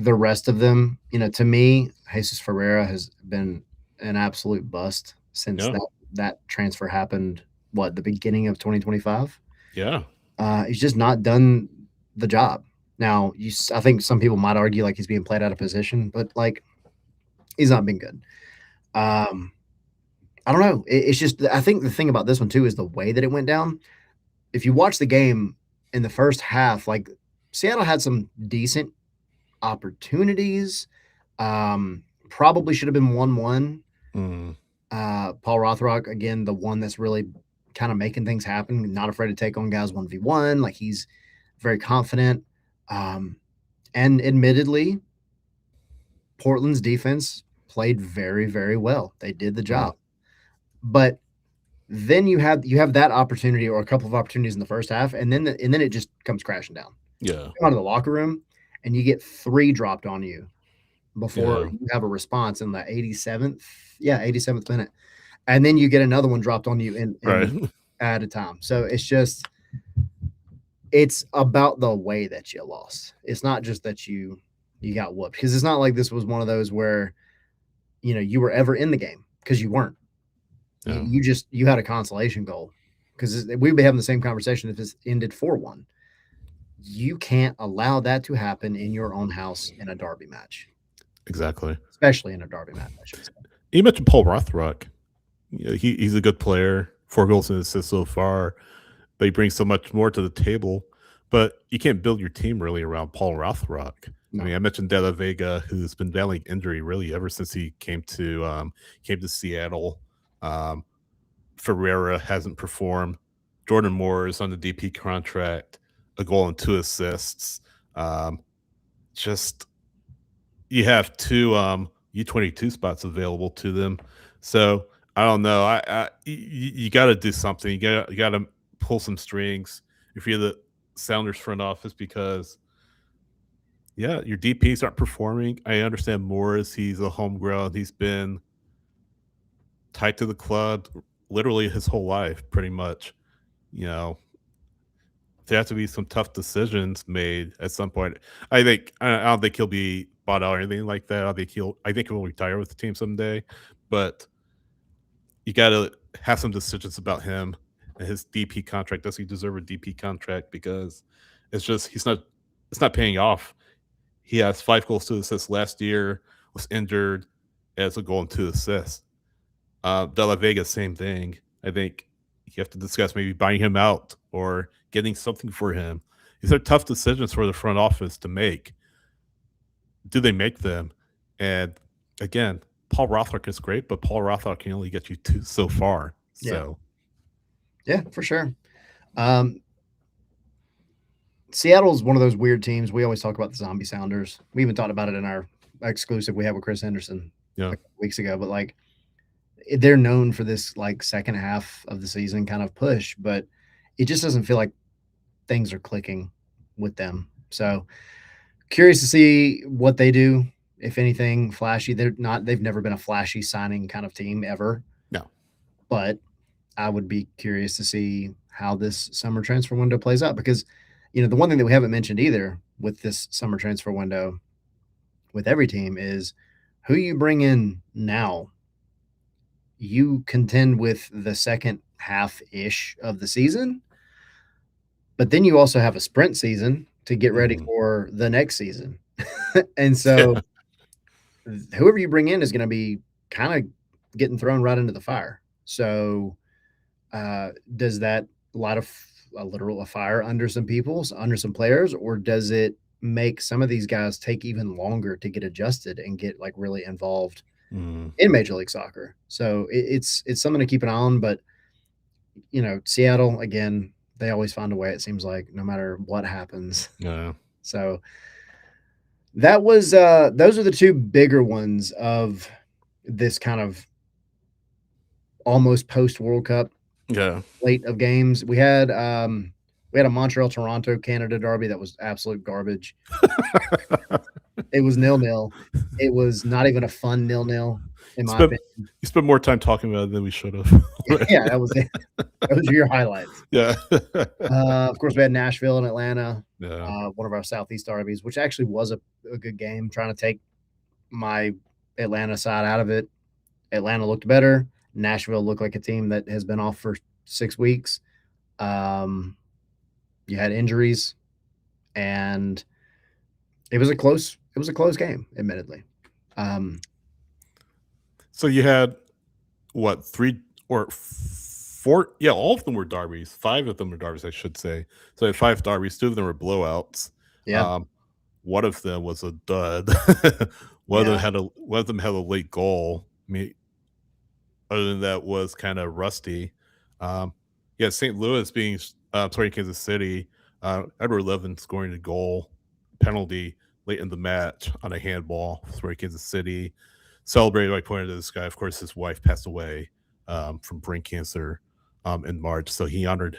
The rest of them, to me, Jesus Ferreira has been an absolute bust since yeah, that transfer happened. What, the beginning of 2025? yeah. He's just not done the job. Now, I think some people might argue like he's being played out of position, but like he's not been good. I don't know. It's just I think the thing about this one too is the way that it went down. If you watch the game in the first half, like Seattle had some decent opportunities. Probably should have been 1-1. Mm, Paul Rothrock, again, the one that's really kind of making things happen, not afraid to take on guys 1v1. Like he's very confident. And admittedly, Portland's defense played very, very well. They did the job. But then you have that opportunity or a couple of opportunities in the first half, and then it just comes crashing down. yeah, You come out of the locker room and you get 3 dropped on you before yeah. you have a response in the 87th minute. And then you get another one dropped on you in Right. at a time. So it's about the way that you lost. It's not just that you got whooped, because it's not like this was one of those where you were ever in the game, because you weren't. Yeah. You had a consolation goal, because we'd be having the same conversation if this ended 4-1. You can't allow that to happen in your own house in a derby match. Exactly. Especially in a derby match, I should say. You mentioned Paul Rothrock. He's a good player. 4 goals and assists so far. But he brings so much more to the table. But you can't build your team really around Paul Rothrock. No. I mean, I mentioned De La Vega, who's been battling injury really ever since he came to Seattle. Ferreira hasn't performed. Jordan Moore is on the DP contract, a goal and 2 assists. Just you have 2 U22 spots available to them. So I don't know. You got to do something. You got to pull some strings if you're the Sounders front office, because your DPs aren't performing. I understand Morris. He's a homegrown. He's been tied to the club literally his whole life, pretty much. There have to be some tough decisions made at some point. I don't think he'll be bought out or anything like that. I think he'll retire with the team someday. But you got to have some decisions about him and his DP contract. Does he deserve a DP contract? Because it's not paying off. He has 5 goals, 2 assists last year. Was injured, as a goal and 2 assists. De La Vega, same thing. I think you have to discuss maybe buying him out or getting something for him. These are tough decisions for the front office to make. Do they make them? And again, Paul Rothrock is great, but Paul Rothrock can only get you so far. So, yeah, for sure. Seattle's one of those weird teams. We always talk about the zombie Sounders. We even talked about it in our exclusive we had with Chris Henderson a couple weeks ago. But like, they're known for this like second half of the season kind of push, but it just doesn't feel like things are clicking with them. So curious to see what they do, if anything flashy. They've never been a flashy signing kind of team ever. No. But I would be curious to see how this summer transfer window plays out, because the one thing that we haven't mentioned either with this summer transfer window with every team is who you bring in now. You contend with the second half-ish of the season, but then you also have a sprint season to get ready for the next season. And so whoever you bring in is going to be kind of getting thrown right into the fire. So, does that light a fire under some people, under some players, or does it make some of these guys take even longer to get adjusted and get like really involved in Major League Soccer? So it's something to keep an eye on. But Seattle again, they always find a way. It seems like no matter what happens. Yeah. So that was those are the two bigger ones of this kind of almost post World Cup slate of games. We had a Montreal Toronto Canada derby that was absolute garbage. It was 0-0. It was not even a fun 0-0 in my opinion. You spent more time talking about it than we should have. Yeah, that was it. Those are your highlights. Yeah. Of course, we had Nashville and Atlanta. Yeah. One of our Southeast derbies, which actually was a good game. Trying to take my Atlanta side out of it. Atlanta looked better. Nashville looked like a team that has been off for 6 weeks. You had injuries, and it was a close game, admittedly. So you had what, 3 or 4? Yeah, all of them were derbies. 5 of them were derbies, I should say. So I had 5 derbies. 2 of them were blowouts. Yeah. One of them was a dud. One of them had a late goal. I mean, other than that, was kind of rusty. St. Louis being Kansas City. Edward Levin scoring a goal penalty late in the match on a handball for Kansas City. Celebrated by pointing to this guy. Of course, his wife passed away from brain cancer in March, so he honored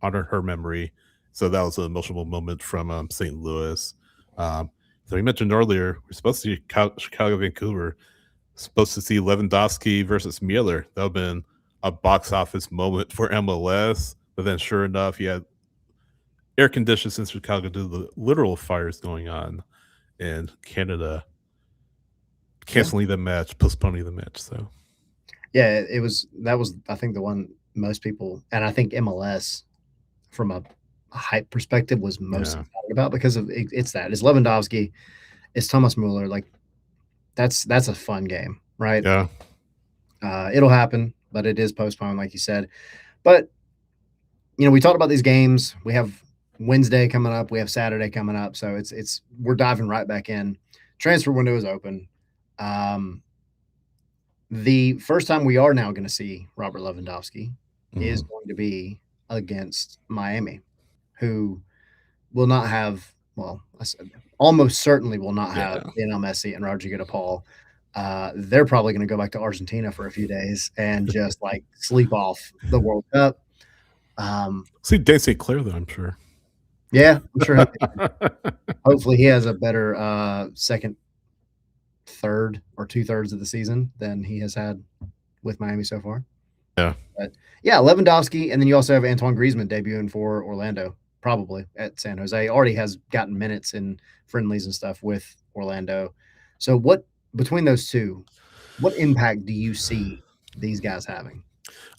her memory. So that was an emotional moment from St. Louis. So we mentioned earlier, we're supposed to see Chicago, Vancouver. Supposed to see Lewandowski versus Mueller. That would have been a box office moment for MLS. But then, sure enough, you had air conditions in Chicago due to the literal fires going on in Canada, canceling the match, postponing the match. So, yeah, that was I think the one most people, and I think MLS from a hype perspective was most excited about because of it's Lewandowski, it's Thomas Mueller. Like that's a fun game, right? Yeah. It'll happen, but it is postponed, like you said. But we talked about these games. We have Wednesday coming up. We have Saturday coming up. So we're diving right back in. Transfer window is open. The first time we are now going to see Robert Lewandowski is going to be against Miami, who will not have, almost certainly will not have Lionel Messi and Rodrigo de Paul. They're probably going to go back to Argentina for a few days and just like sleep off the World Cup. See Dave St. Clair, though, I'm sure. Yeah, I'm sure. Hopefully he has a better second, third, or 2/3 of the season than he has had with Miami so far. Yeah. But yeah, Lewandowski, and then you also have Antoine Griezmann debuting for Orlando, probably at San Jose. Already has gotten minutes in friendlies and stuff with Orlando. So between those two, what impact do you see these guys having?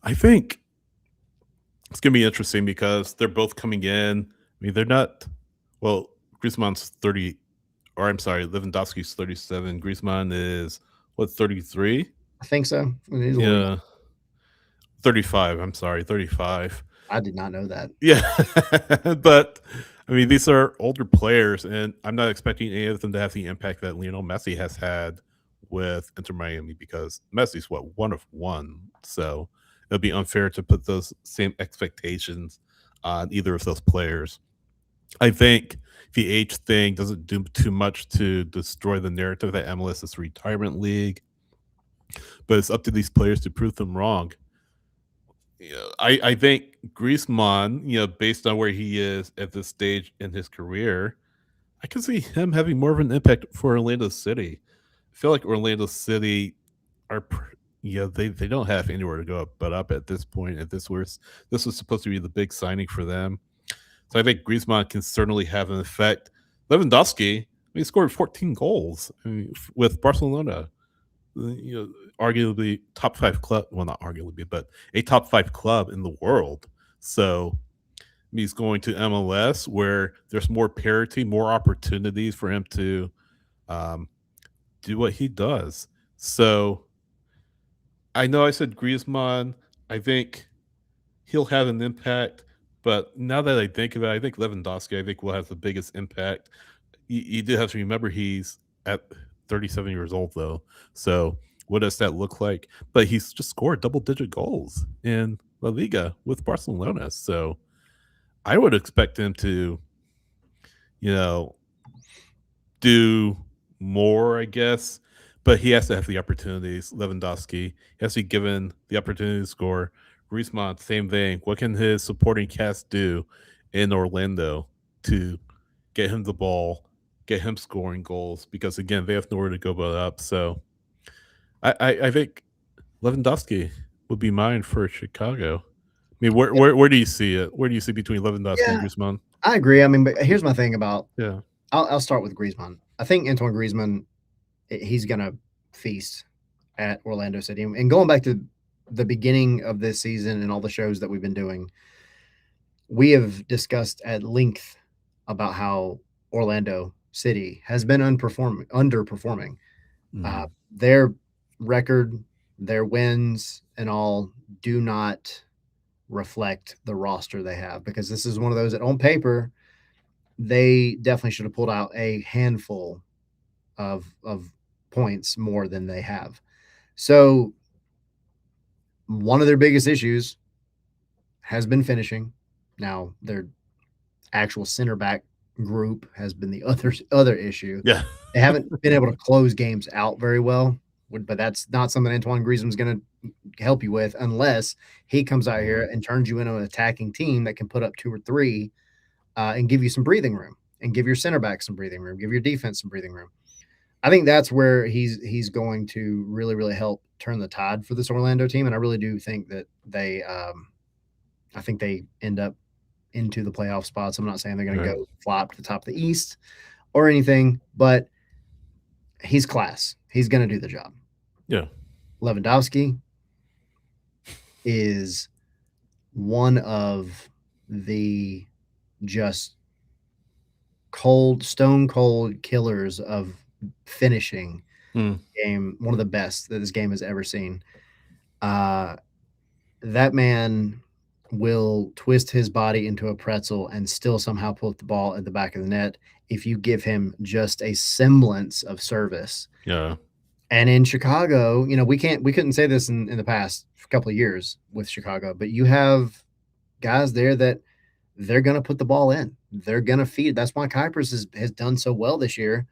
I think it's going to be interesting because they're both coming in. I mean, they're not, Griezmann's 30, or I'm sorry, Lewandowski's 37. Griezmann is, 33? I think so. Yeah. 35. I'm sorry, 35. I did not know that. Yeah. But, I mean, these are older players, and I'm not expecting any of them to have the impact that Lionel Messi has had with Inter Miami because Messi's, 1 of 1. So it'll be unfair to put those same expectations on either of those players. I think the age thing doesn't do too much to destroy the narrative that MLS is a retirement league, but it's up to these players to prove them wrong. I think Griezmann, based on where he is at this stage in his career, I can see him having more of an impact for Orlando City. I feel like Orlando City are, they don't have anywhere to go but up at this point. This was supposed to be the big signing for them. So I think Griezmann can certainly have an effect. Lewandowski, he scored 14 goals with Barcelona. Arguably top 5 club. Well, not arguably, but a top 5 club in the world. So he's going to MLS where there's more parity, more opportunities for him to do what he does. So I know I said Griezmann. I think he'll have an impact. But now that I think about it, I think Lewandowski, I think, will have the biggest impact. You do have to remember he's at 37 years old, though. So what does that look like? But he's just scored double-digit goals in La Liga with Barcelona. So I would expect him to, you know, do more, I guess. But he has to have the opportunities. Lewandowski, he has to be given the opportunity to score. Griezmann, same thing. What can his supporting cast do in Orlando to get him the ball, get him scoring goals? Because again, they have nowhere to go but up. So I think Lewandowski would be mine for Chicago. I mean, where do you see it? Where do you see between Lewandowski and Yeah, Griezmann? I agree. I mean, but here's my thing about. Yeah. I'll start with Griezmann. I think Antoine Griezmann, he's gonna feast at Orlando City. And going back to the beginning of this season and all the shows that we've been doing, we have discussed at length about how Orlando City has been underperforming. Their record, their wins, and all do not reflect the roster they have, because this is one of those that on paper they definitely should have pulled out a handful of points more than they have. So one of their biggest issues has been finishing. Now their actual center back group has been the other issue. Yeah. They haven't been able to close games out very well, but that's not something Antoine Griezmann's going to help you with unless he comes out here and turns you into an attacking team that can put up 2 or 3 and give you some breathing room, and give your center back some breathing room, give your defense some breathing room. I think that's where he's going to really, really help turn the tide for this Orlando team. And I really do think that I think they end up into the playoff spots. I'm not saying they're going to go flop to the top of the East or anything, but he's class. He's going to do the job. Yeah. Lewandowski is one of the just stone cold killers of finishing game. One of the best that this game has ever seen. That man will twist his body into a pretzel and still somehow put the ball at the back of the net if you give him just a semblance of service. Yeah. And in Chicago, we couldn't say this in the past couple of years with Chicago, but you have guys there that they're going to put the ball in. They're going to feed. That's why Kuipers has done so well this year,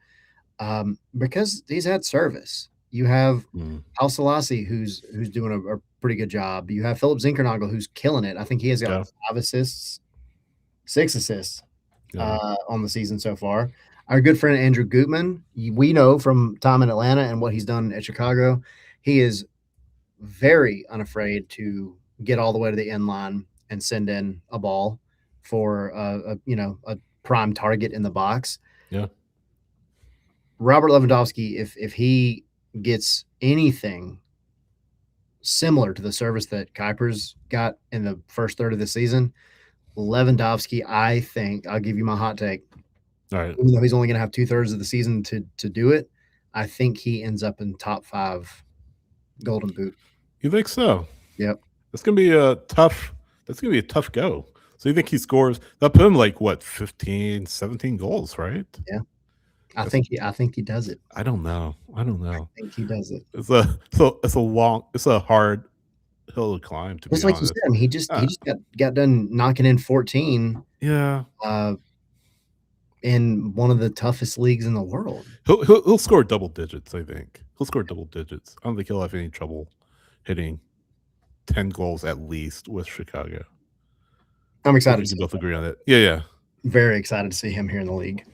because he's had service. You have Al Selassie, who's doing a pretty good job. You have Philip Zinkernagel, who's killing it. I think he has got 6 assists on the season so far. Our good friend Andrew Gutman, we know from time in Atlanta and what he's done at Chicago, he is very unafraid to get all the way to the end line and send in a ball for a prime target in the box. Yeah. Robert Lewandowski, if he gets anything similar to the service that Kuipers got in the first third of the season, Lewandowski, I think, I'll give you my hot take. All right. Even though he's only going to have 2/3 of the season to do it, I think he ends up in top 5 Golden Boot. You think so? Yep. That's gonna be a tough go. So you think he scores? They'll put him like what, 15, 17 goals, right? Yeah. I think he does it. I don't know. I think he does it. It's a hard hill to climb, to be Just like honest. you said, he just got done knocking in 14. Yeah. In one of the toughest leagues in the world. He'll score double digits, I think. He'll score double digits. I don't think he'll have any trouble hitting 10 goals at least with Chicago. I'm excited. We both agree on it. Yeah. Very excited to see him here in the league.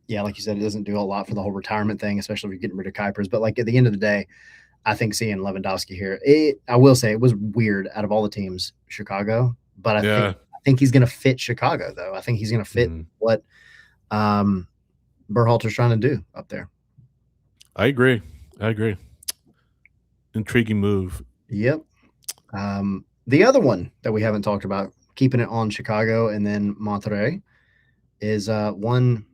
Yeah, like you said, it doesn't do a lot for the whole retirement thing, especially if you're getting rid of Kuipers. But like at the end of the day, I think seeing Lewandowski here, I will say it was weird out of all the teams, Chicago. But I think he's going to fit Chicago, though. I think he's going to fit what Berhalter's trying to do up there. I agree. Intriguing move. Yep. The other one that we haven't talked about, keeping it on Chicago and then Monterrey, is one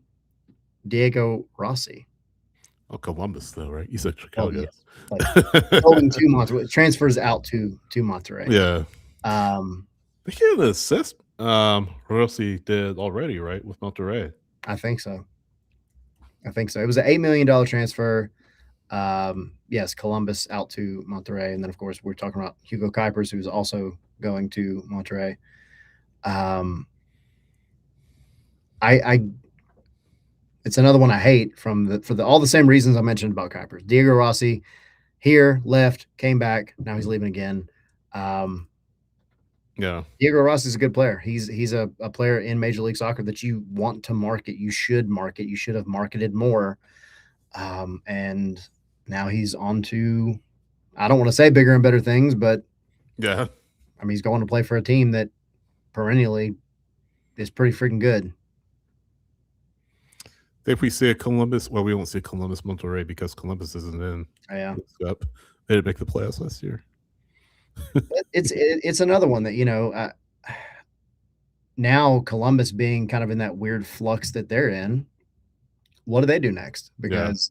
Diego Rossi. Oh, Columbus, though, right? You said Oh Chicago. yeah, like going to Monterrey, transfers out to Monterrey. Yeah. Um, They get an assist. Rossi did already, right, with Monterrey. I think so. It was an $8 million transfer. Yes, Columbus out to Monterrey, and then of course we're talking about Hugo Kuipers, who's also going to Monterrey. I it's another one I hate for all the same reasons I mentioned about Kuipers. Diego Rossi here left, came back, now he's leaving again. Yeah. Diego Rossi is a good player. He's a player in Major League Soccer that you want to market. You should market. You should have marketed more. And now he's on to, I don't want to say bigger and better things, but Yeah. I mean, he's going to play for a team that perennially is pretty freaking good. If we see a Columbus, well, we won't see Columbus Monterrey because Columbus isn't in. Yeah, Up. They didn't make the playoffs last year. it's another one that now Columbus being kind of in that weird flux that they're in. What do they do next? Because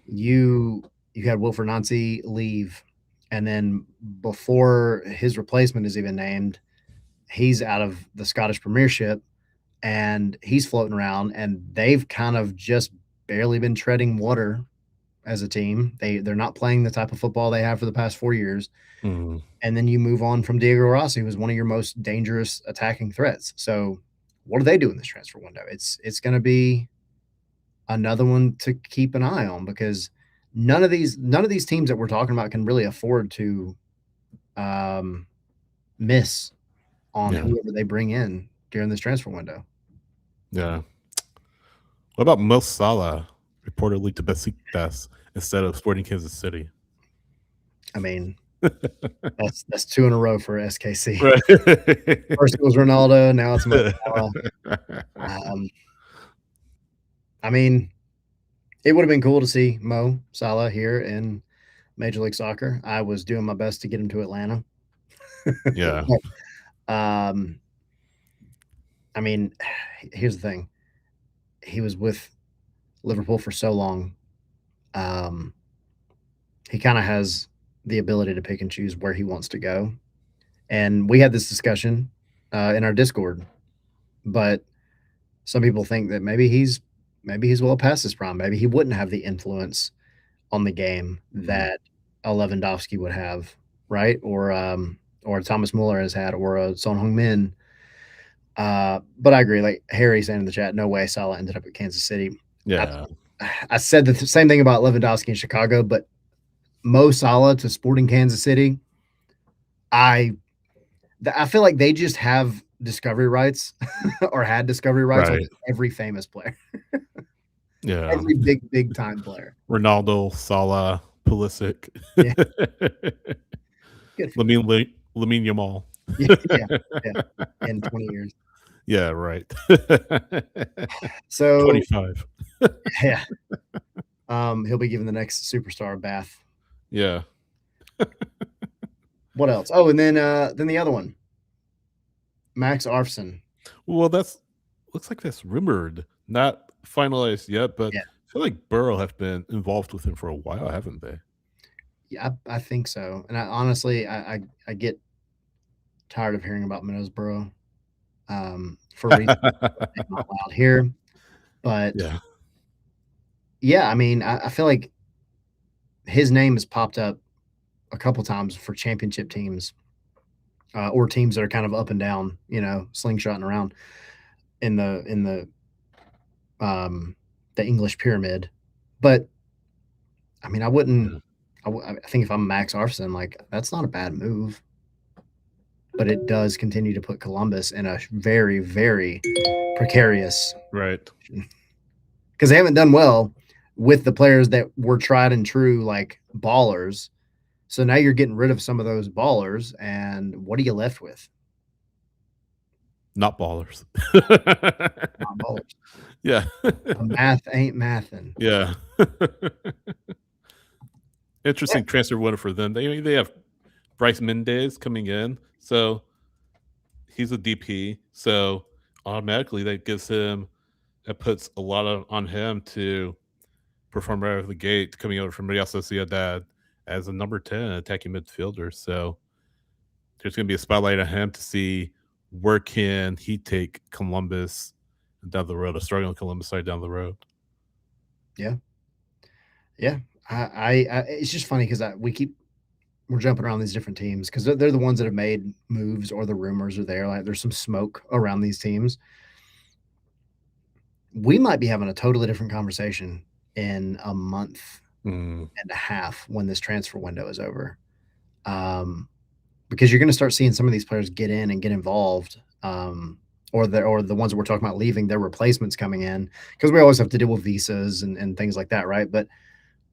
you had Wilfred Nancy leave, and then before his replacement is even named, he's out of the Scottish Premiership and he's floating around, and they've kind of just barely been treading water as a team. They're not playing the type of football they have for the past 4 years. Mm-hmm. And then you move on from Diego Rossi, who was one of your most dangerous attacking threats. So what do they do in this transfer window? It's going to be another one to keep an eye on, because none of these teams that we're talking about can really afford to miss on whoever they bring in during this transfer window. Yeah. What about Mo Salah, reportedly to Besiktas instead of Sporting Kansas City? I mean, that's 2 in a row for SKC. Right. First it was Ronaldo, now it's Mo Salah. I mean, it would have been cool to see Mo Salah here in Major League Soccer. I was doing my best to get him to Atlanta. Yeah. I mean, here's the thing. He was with Liverpool for so long. He kind of has the ability to pick and choose where he wants to go. And we had this discussion in our Discord, but some people think that maybe he's well past his prime. Maybe he wouldn't have the influence on the game that a Lewandowski would have, right? Or Thomas Muller has had, or a Son Heung-min. But I agree. Like Harry saying in the chat, no way Salah ended up at Kansas City. Yeah. I said the same thing about Lewandowski in Chicago, but Mo Salah to Sporting Kansas City, I feel like they just have discovery rights or had discovery rights on every famous player. Yeah. Every big time player. Ronaldo, Salah, Pulisic. Yeah. Lamine Yamal. Yeah. In 20 years. Yeah, right. So 25. Yeah. He'll be given the next superstar bath. Yeah. What else? Oh, and then the other one, Max Arfson. Well, looks like that's rumored, not finalized yet, but I feel like Borough have been involved with him for a while, haven't they? Yeah, I think so. And I honestly get tired of hearing about Middlesbrough for reasons not loud here. But yeah, I mean, I feel like his name has popped up a couple times for championship teams or teams that are kind of up and down, slingshotting around in the English pyramid. But I mean, I wouldn't. I think if I'm Max Arfson, like that's not a bad move. But it does continue to put Columbus in a very, very precarious, right? Because they haven't done well with the players that were tried and true, like ballers. So now you're getting rid of some of those ballers, and what are you left with? Not ballers. Not ballers. Yeah. Math ain't mathin'. Yeah. Interesting transfer window for them. They have Bryce Mendez coming in, so he's a DP. So automatically that puts a lot on him to performed right out of the gate, coming over from Real Sociedad as a number 10 attacking midfielder. So there's going to be a spotlight on him to see where can he take Columbus down the road, a struggling Columbus side down the road. Yeah. It's just funny because we're jumping around these different teams because they're the ones that have made moves or the rumors are there. Like there's some smoke around these teams. We might be having a totally different conversation in a month and a half when this transfer window is over. Because you're going to start seeing some of these players get in and get involved, or the ones that we're talking about leaving, their replacements coming in, because we always have to deal with visas and things like that, right? But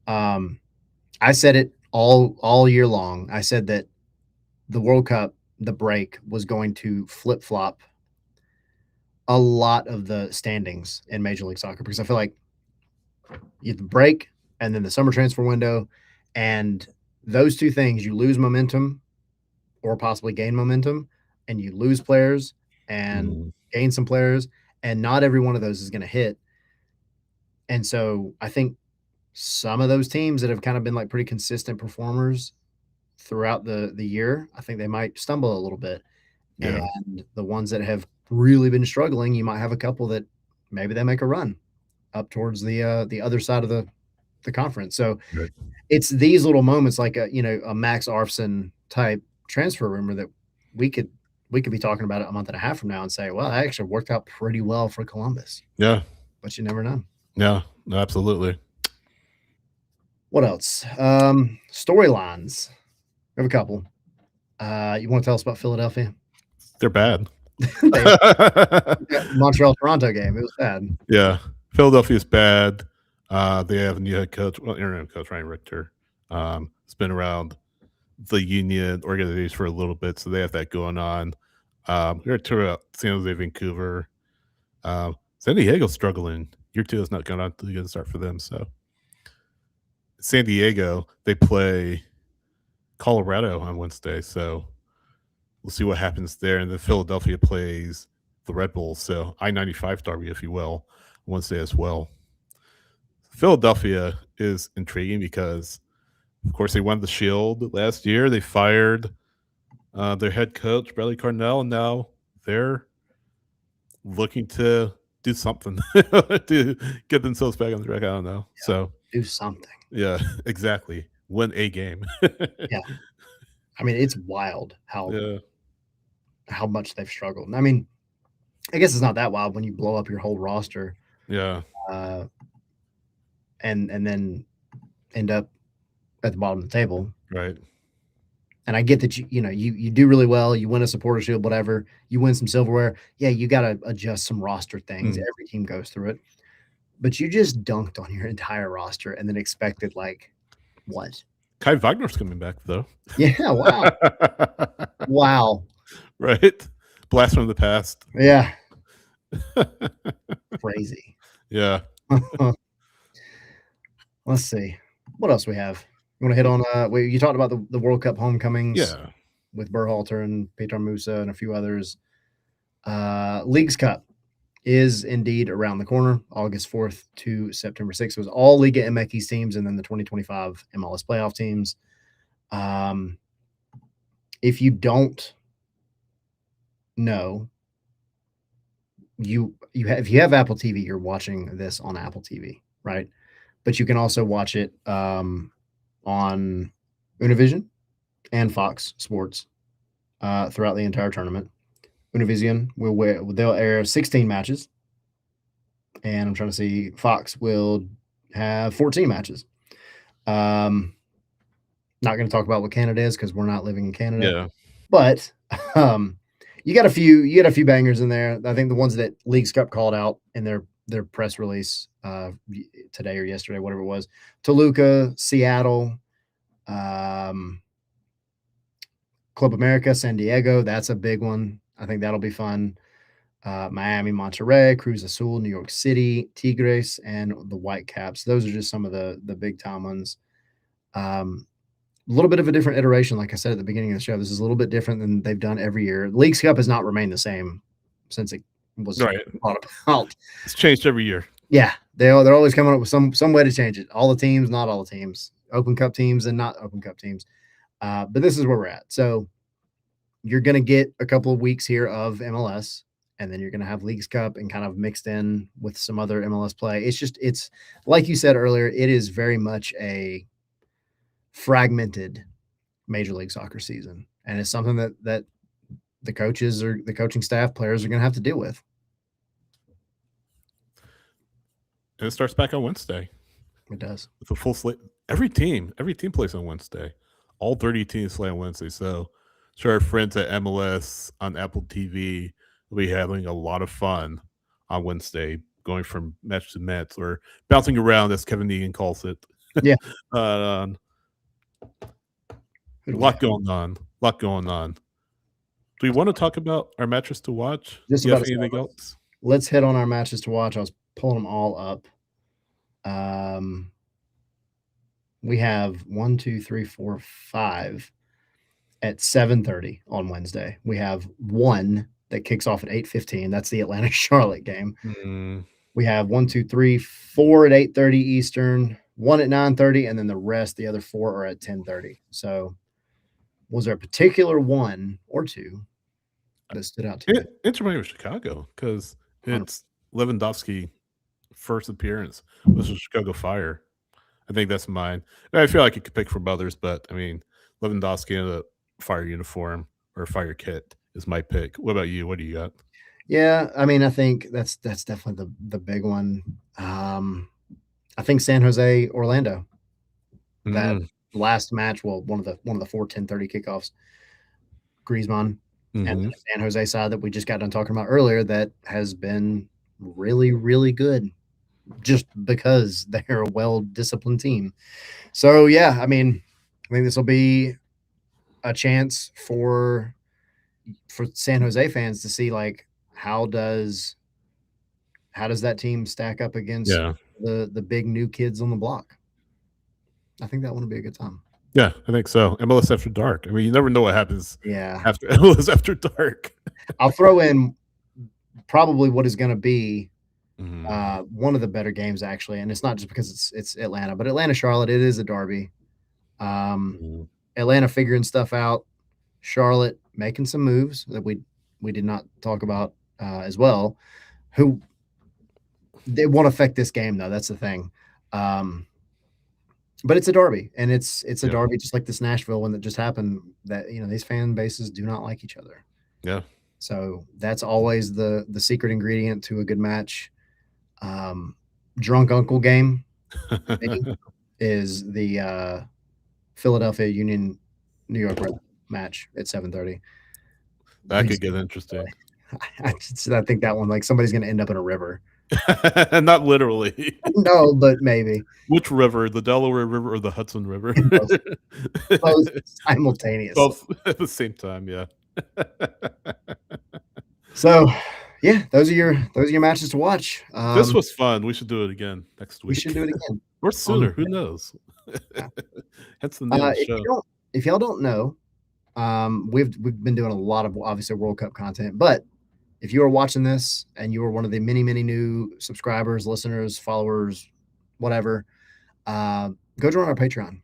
I said it all year long. I said that the World Cup, the break, was going to flip-flop a lot of the standings in Major League Soccer, because I feel like you have the break and then the summer transfer window, and those two things, you lose momentum or possibly gain momentum, and you lose players and gain some players, and not every one of those is going to hit. And so I think some of those teams that have kind of been like pretty consistent performers throughout the year, I think they might stumble a little bit. Yeah. And the ones that have really been struggling, you might have a couple that maybe they make a run up towards the other side of the conference. So it's these little moments like a Max Arfson type transfer rumor that we could be talking about it a month and a half from now and say, well, that actually worked out pretty well for Columbus. Yeah. But you never know. Yeah, absolutely. What else? Storylines. We have a couple. You want to tell us about Philadelphia? They're bad. Montreal-Toronto game. It was bad. Yeah. Philadelphia's bad. They have a new head coach, interim coach, Ryan Richter. It's been around the union organization for a little bit, so they have that going on. We're to San Jose, Vancouver. San Diego's struggling. Year 2 is not going on to a good start for them. So San Diego, they play Colorado on Wednesday, so we'll see what happens there. And then Philadelphia plays the Red Bulls, so I-95 derby, if you will, Wednesday as well. Philadelphia is intriguing because, of course, they won the Shield last year. They fired their head coach, Bradley Carnell, and now they're looking to do something to get themselves back on the track. I don't know. Yeah, so do something. Yeah, exactly. Win a game. Yeah. I mean, it's wild how much they've struggled. I mean, I guess it's not that wild when you blow up your whole roster. Yeah. And then end up at the bottom of the table. Right. And I get that you do really well, you win a supporter shield, whatever, you win some silverware. Yeah, you got to adjust some roster things. Every team goes through it. But you just dunked on your entire roster and then expected what? Kai Wagner's coming back though. Yeah, wow. Wow. Right? Blast from the past. Yeah. Crazy. Yeah. Let's see. What else we have? You want to hit on you talked about the World Cup homecomings with Berhalter and Peter Musa and a few others. Leagues Cup is indeed around the corner, August 4th to September 6th. It was all Liga MX teams and then the 2025 MLS playoff teams. If you don't know, if you have Apple TV, you're watching this on Apple TV, right? But you can also watch it on Univision and Fox Sports throughout the entire tournament. Univision they'll air 16 matches, and I'm trying to see, Fox will have 14 matches. Not going to talk about what Canada is because we're not living in Canada. Yeah. But you got a few bangers in there. I think the ones that Leagues Cup called out in their press release today or yesterday, whatever it was: Toluca, Seattle, Club America, San Diego. That's a big one. I think that'll be fun. Miami, Monterrey, Cruz Azul, New York City, Tigres, and the Whitecaps. Those are just some of the big time ones. A little bit of a different iteration, like I said at the beginning of the show. This is a little bit different than they've done every year. Leagues Cup has not remained the same since it was brought about. It's changed every year. Yeah, they're always coming up with some way to change it. All the teams, not all the teams, Open Cup teams and not Open Cup teams. But this is where we're at. So you're going to get a couple of weeks here of MLS, and then you're going to have Leagues Cup and kind of mixed in with some other MLS play. It's like you said earlier, it is very much a fragmented Major League Soccer season, and it's something that the coaches or the coaching staff, players are going to have to deal with. And it starts back on Wednesday. It does. It's a full slate. Every team plays on Wednesday. All 30 teams play on Wednesday. So, sure, our friends at MLS on Apple TV will be having a lot of fun on Wednesday, going from match to match or bouncing around, as Kevin Egan calls it. Yeah. A lot going on. Do we want to talk about our matches to watch? Just Do you have about to anything say, else? Let's hit on our matches to watch. I was pulling them all up. We have 1, 2, 3, 4, 5 at 7:30 on Wednesday. We have one that kicks off at 8:15. That's the Atlanta Charlotte game. Mm, We have 1, 2, 3, 4 at 8:30 Eastern, one at 9:30, and then the other 4 are at 10:30. So, was there a particular one or two that stood out to you? It's familiar with Chicago because it's Lewandowski first appearance was the Chicago Fire. I think that's mine. And I feel like you could pick from others, but I mean, Lewandowski in a Fire uniform or Fire kit is my pick. What about you? What do you got? Yeah, I mean, I think that's definitely the big one. I think San Jose, Orlando. That last match, well, one of the 4 10:30 kickoffs, Griezmann, and the San Jose side that we just got done talking about earlier that has been really, really good just because they're a well-disciplined team. So, yeah, I mean, I think this will be a chance for San Jose fans to see, like, how does that team stack up against the big new kids on the block? I think that one would be a good time. Yeah, I think so. MLS After Dark. I mean, you never know what happens after Yeah. MLS After Dark. I'll throw in probably what is gonna be one of the better games, actually, and it's not just because it's Atlanta, but Atlanta-Charlotte, it is a derby. Atlanta figuring stuff out, Charlotte making some moves that we did not talk about as well. Who they won't affect this game though. That's the thing. But it's a derby, and it's a derby just like this Nashville one that just happened. That these fan bases do not like each other. Yeah. So that's always the secret ingredient to a good match. Drunk uncle game is the Philadelphia Union New York Red match at 7:30. That could get interesting. I think that one, like, somebody's going to end up in a river. Not literally. No, but maybe. Which river? The Delaware River or the Hudson River? Both simultaneous. Both at the same time, yeah. So, yeah, those are your matches to watch. This was fun. We should do it again next week. We should do it again. Or sooner. Who knows? That's the name of the show. If y'all don't know, we've been doing a lot of, obviously, World Cup content, but if you are watching this and you are one of the many, many new subscribers, listeners, followers, whatever, go join our Patreon,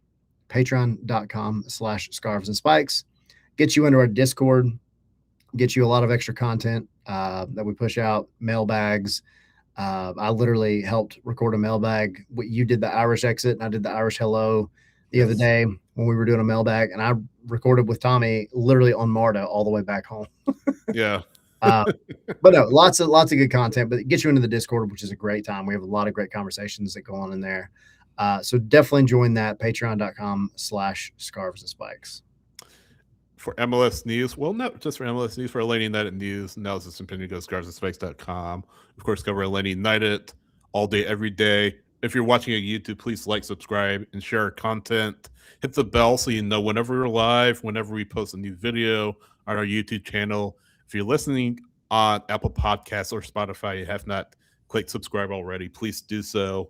patreon.com/scarves and spikes. Get you into our Discord, get you a lot of extra content that we push out, mailbags. I literally helped record a mailbag. You did the Irish exit and I did the Irish hello the other day when we were doing a mailbag, and I recorded with Tommy literally on MARTA all the way back home. Yeah. But no, lots of good content, but it gets you into the Discord, which is a great time. We have a lot of great conversations that go on in there. So definitely join that, patreon.com/scarves and spikes. For MLS news, well, not just for MLS news, for Atlanta United news, analysis and opinion, go to scarvesandspikes.com. Of course, cover Atlanta United all day, every day. If you're watching on YouTube, please like, subscribe, and share our content. Hit the bell so you know whenever we're live, whenever we post a new video on our YouTube channel. If you're listening on Apple Podcasts or Spotify, you have not clicked subscribe already, please do so.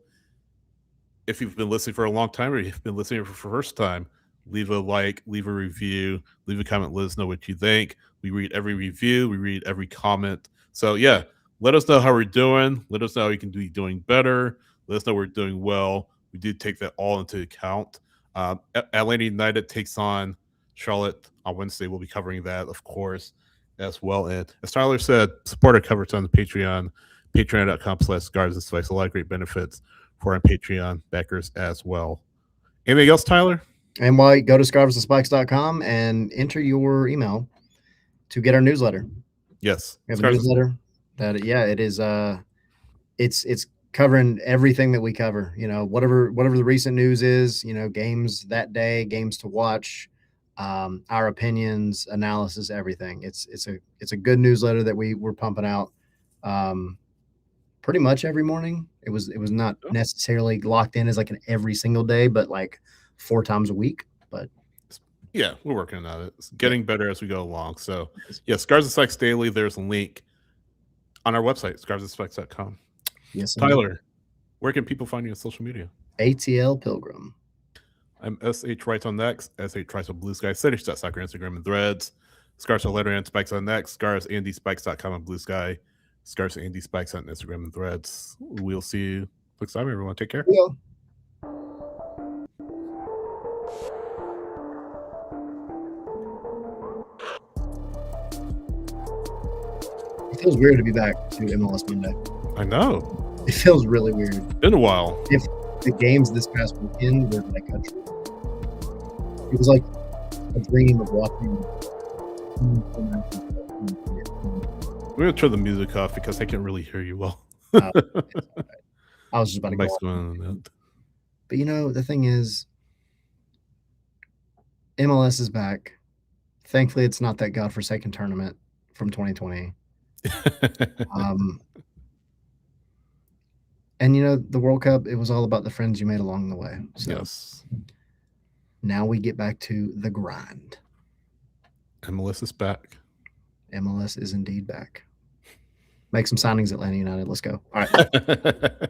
If you've been listening for a long time or you've been listening for the first time, leave a like, leave a review, leave a comment, let us know what you think. We read every review, we read every comment. So, yeah, let us know how we're doing. Let us know how we can be doing better. Let us know we're doing well. We do take that all into account. Atlanta United takes on Charlotte on Wednesday. We'll be covering that, of course, as well. And as Tyler said, support our coverage on the Patreon, patreon.com/Scarves and Spikes. A lot of great benefits for our Patreon backers as well. Anything else, Tyler? And why go to scarvesandspikes.com and enter your email to get our newsletter. Yes. We have a newsletter that, it is, it's covering everything that we cover, whatever the recent news is, games that day, games to watch, our opinions, analysis, everything. It's a good newsletter that we're pumping out pretty much every morning. It was not necessarily locked in as like an every single day, but like 4 times a week. But yeah, we're working on it. It's getting better as we go along. So yeah, Scarves and Spikes Daily. There's a link on our website, scarvesandspikes.com. Yes, Tyler, where can people find you on social media? ATL Pilgrim. I'm SH Writes on Next, SH Writes on Blue Sky, Soccer, Instagram, and Threads. Scarves on Letter and Spikes on Next, scarvesandspikes.com on Blue Sky, Scarves and Spikes on Instagram and Threads. We'll see you next time, everyone. Take care. Yeah. It feels weird to be back to MLS Monday. I know. It feels really weird. Been a while. If the games this past weekend were like it was like a dream of watching. We're gonna turn the music off because I can't really hear you well. I was just about to go on. But the thing is, MLS is back. Thankfully, it's not that godforsaken tournament from 2020. And the World Cup, it was all about the friends you made along the way. So yes. Now we get back to the grind. MLS is back. MLS is indeed back. Make some signings, Atlanta United. Let's go. All right.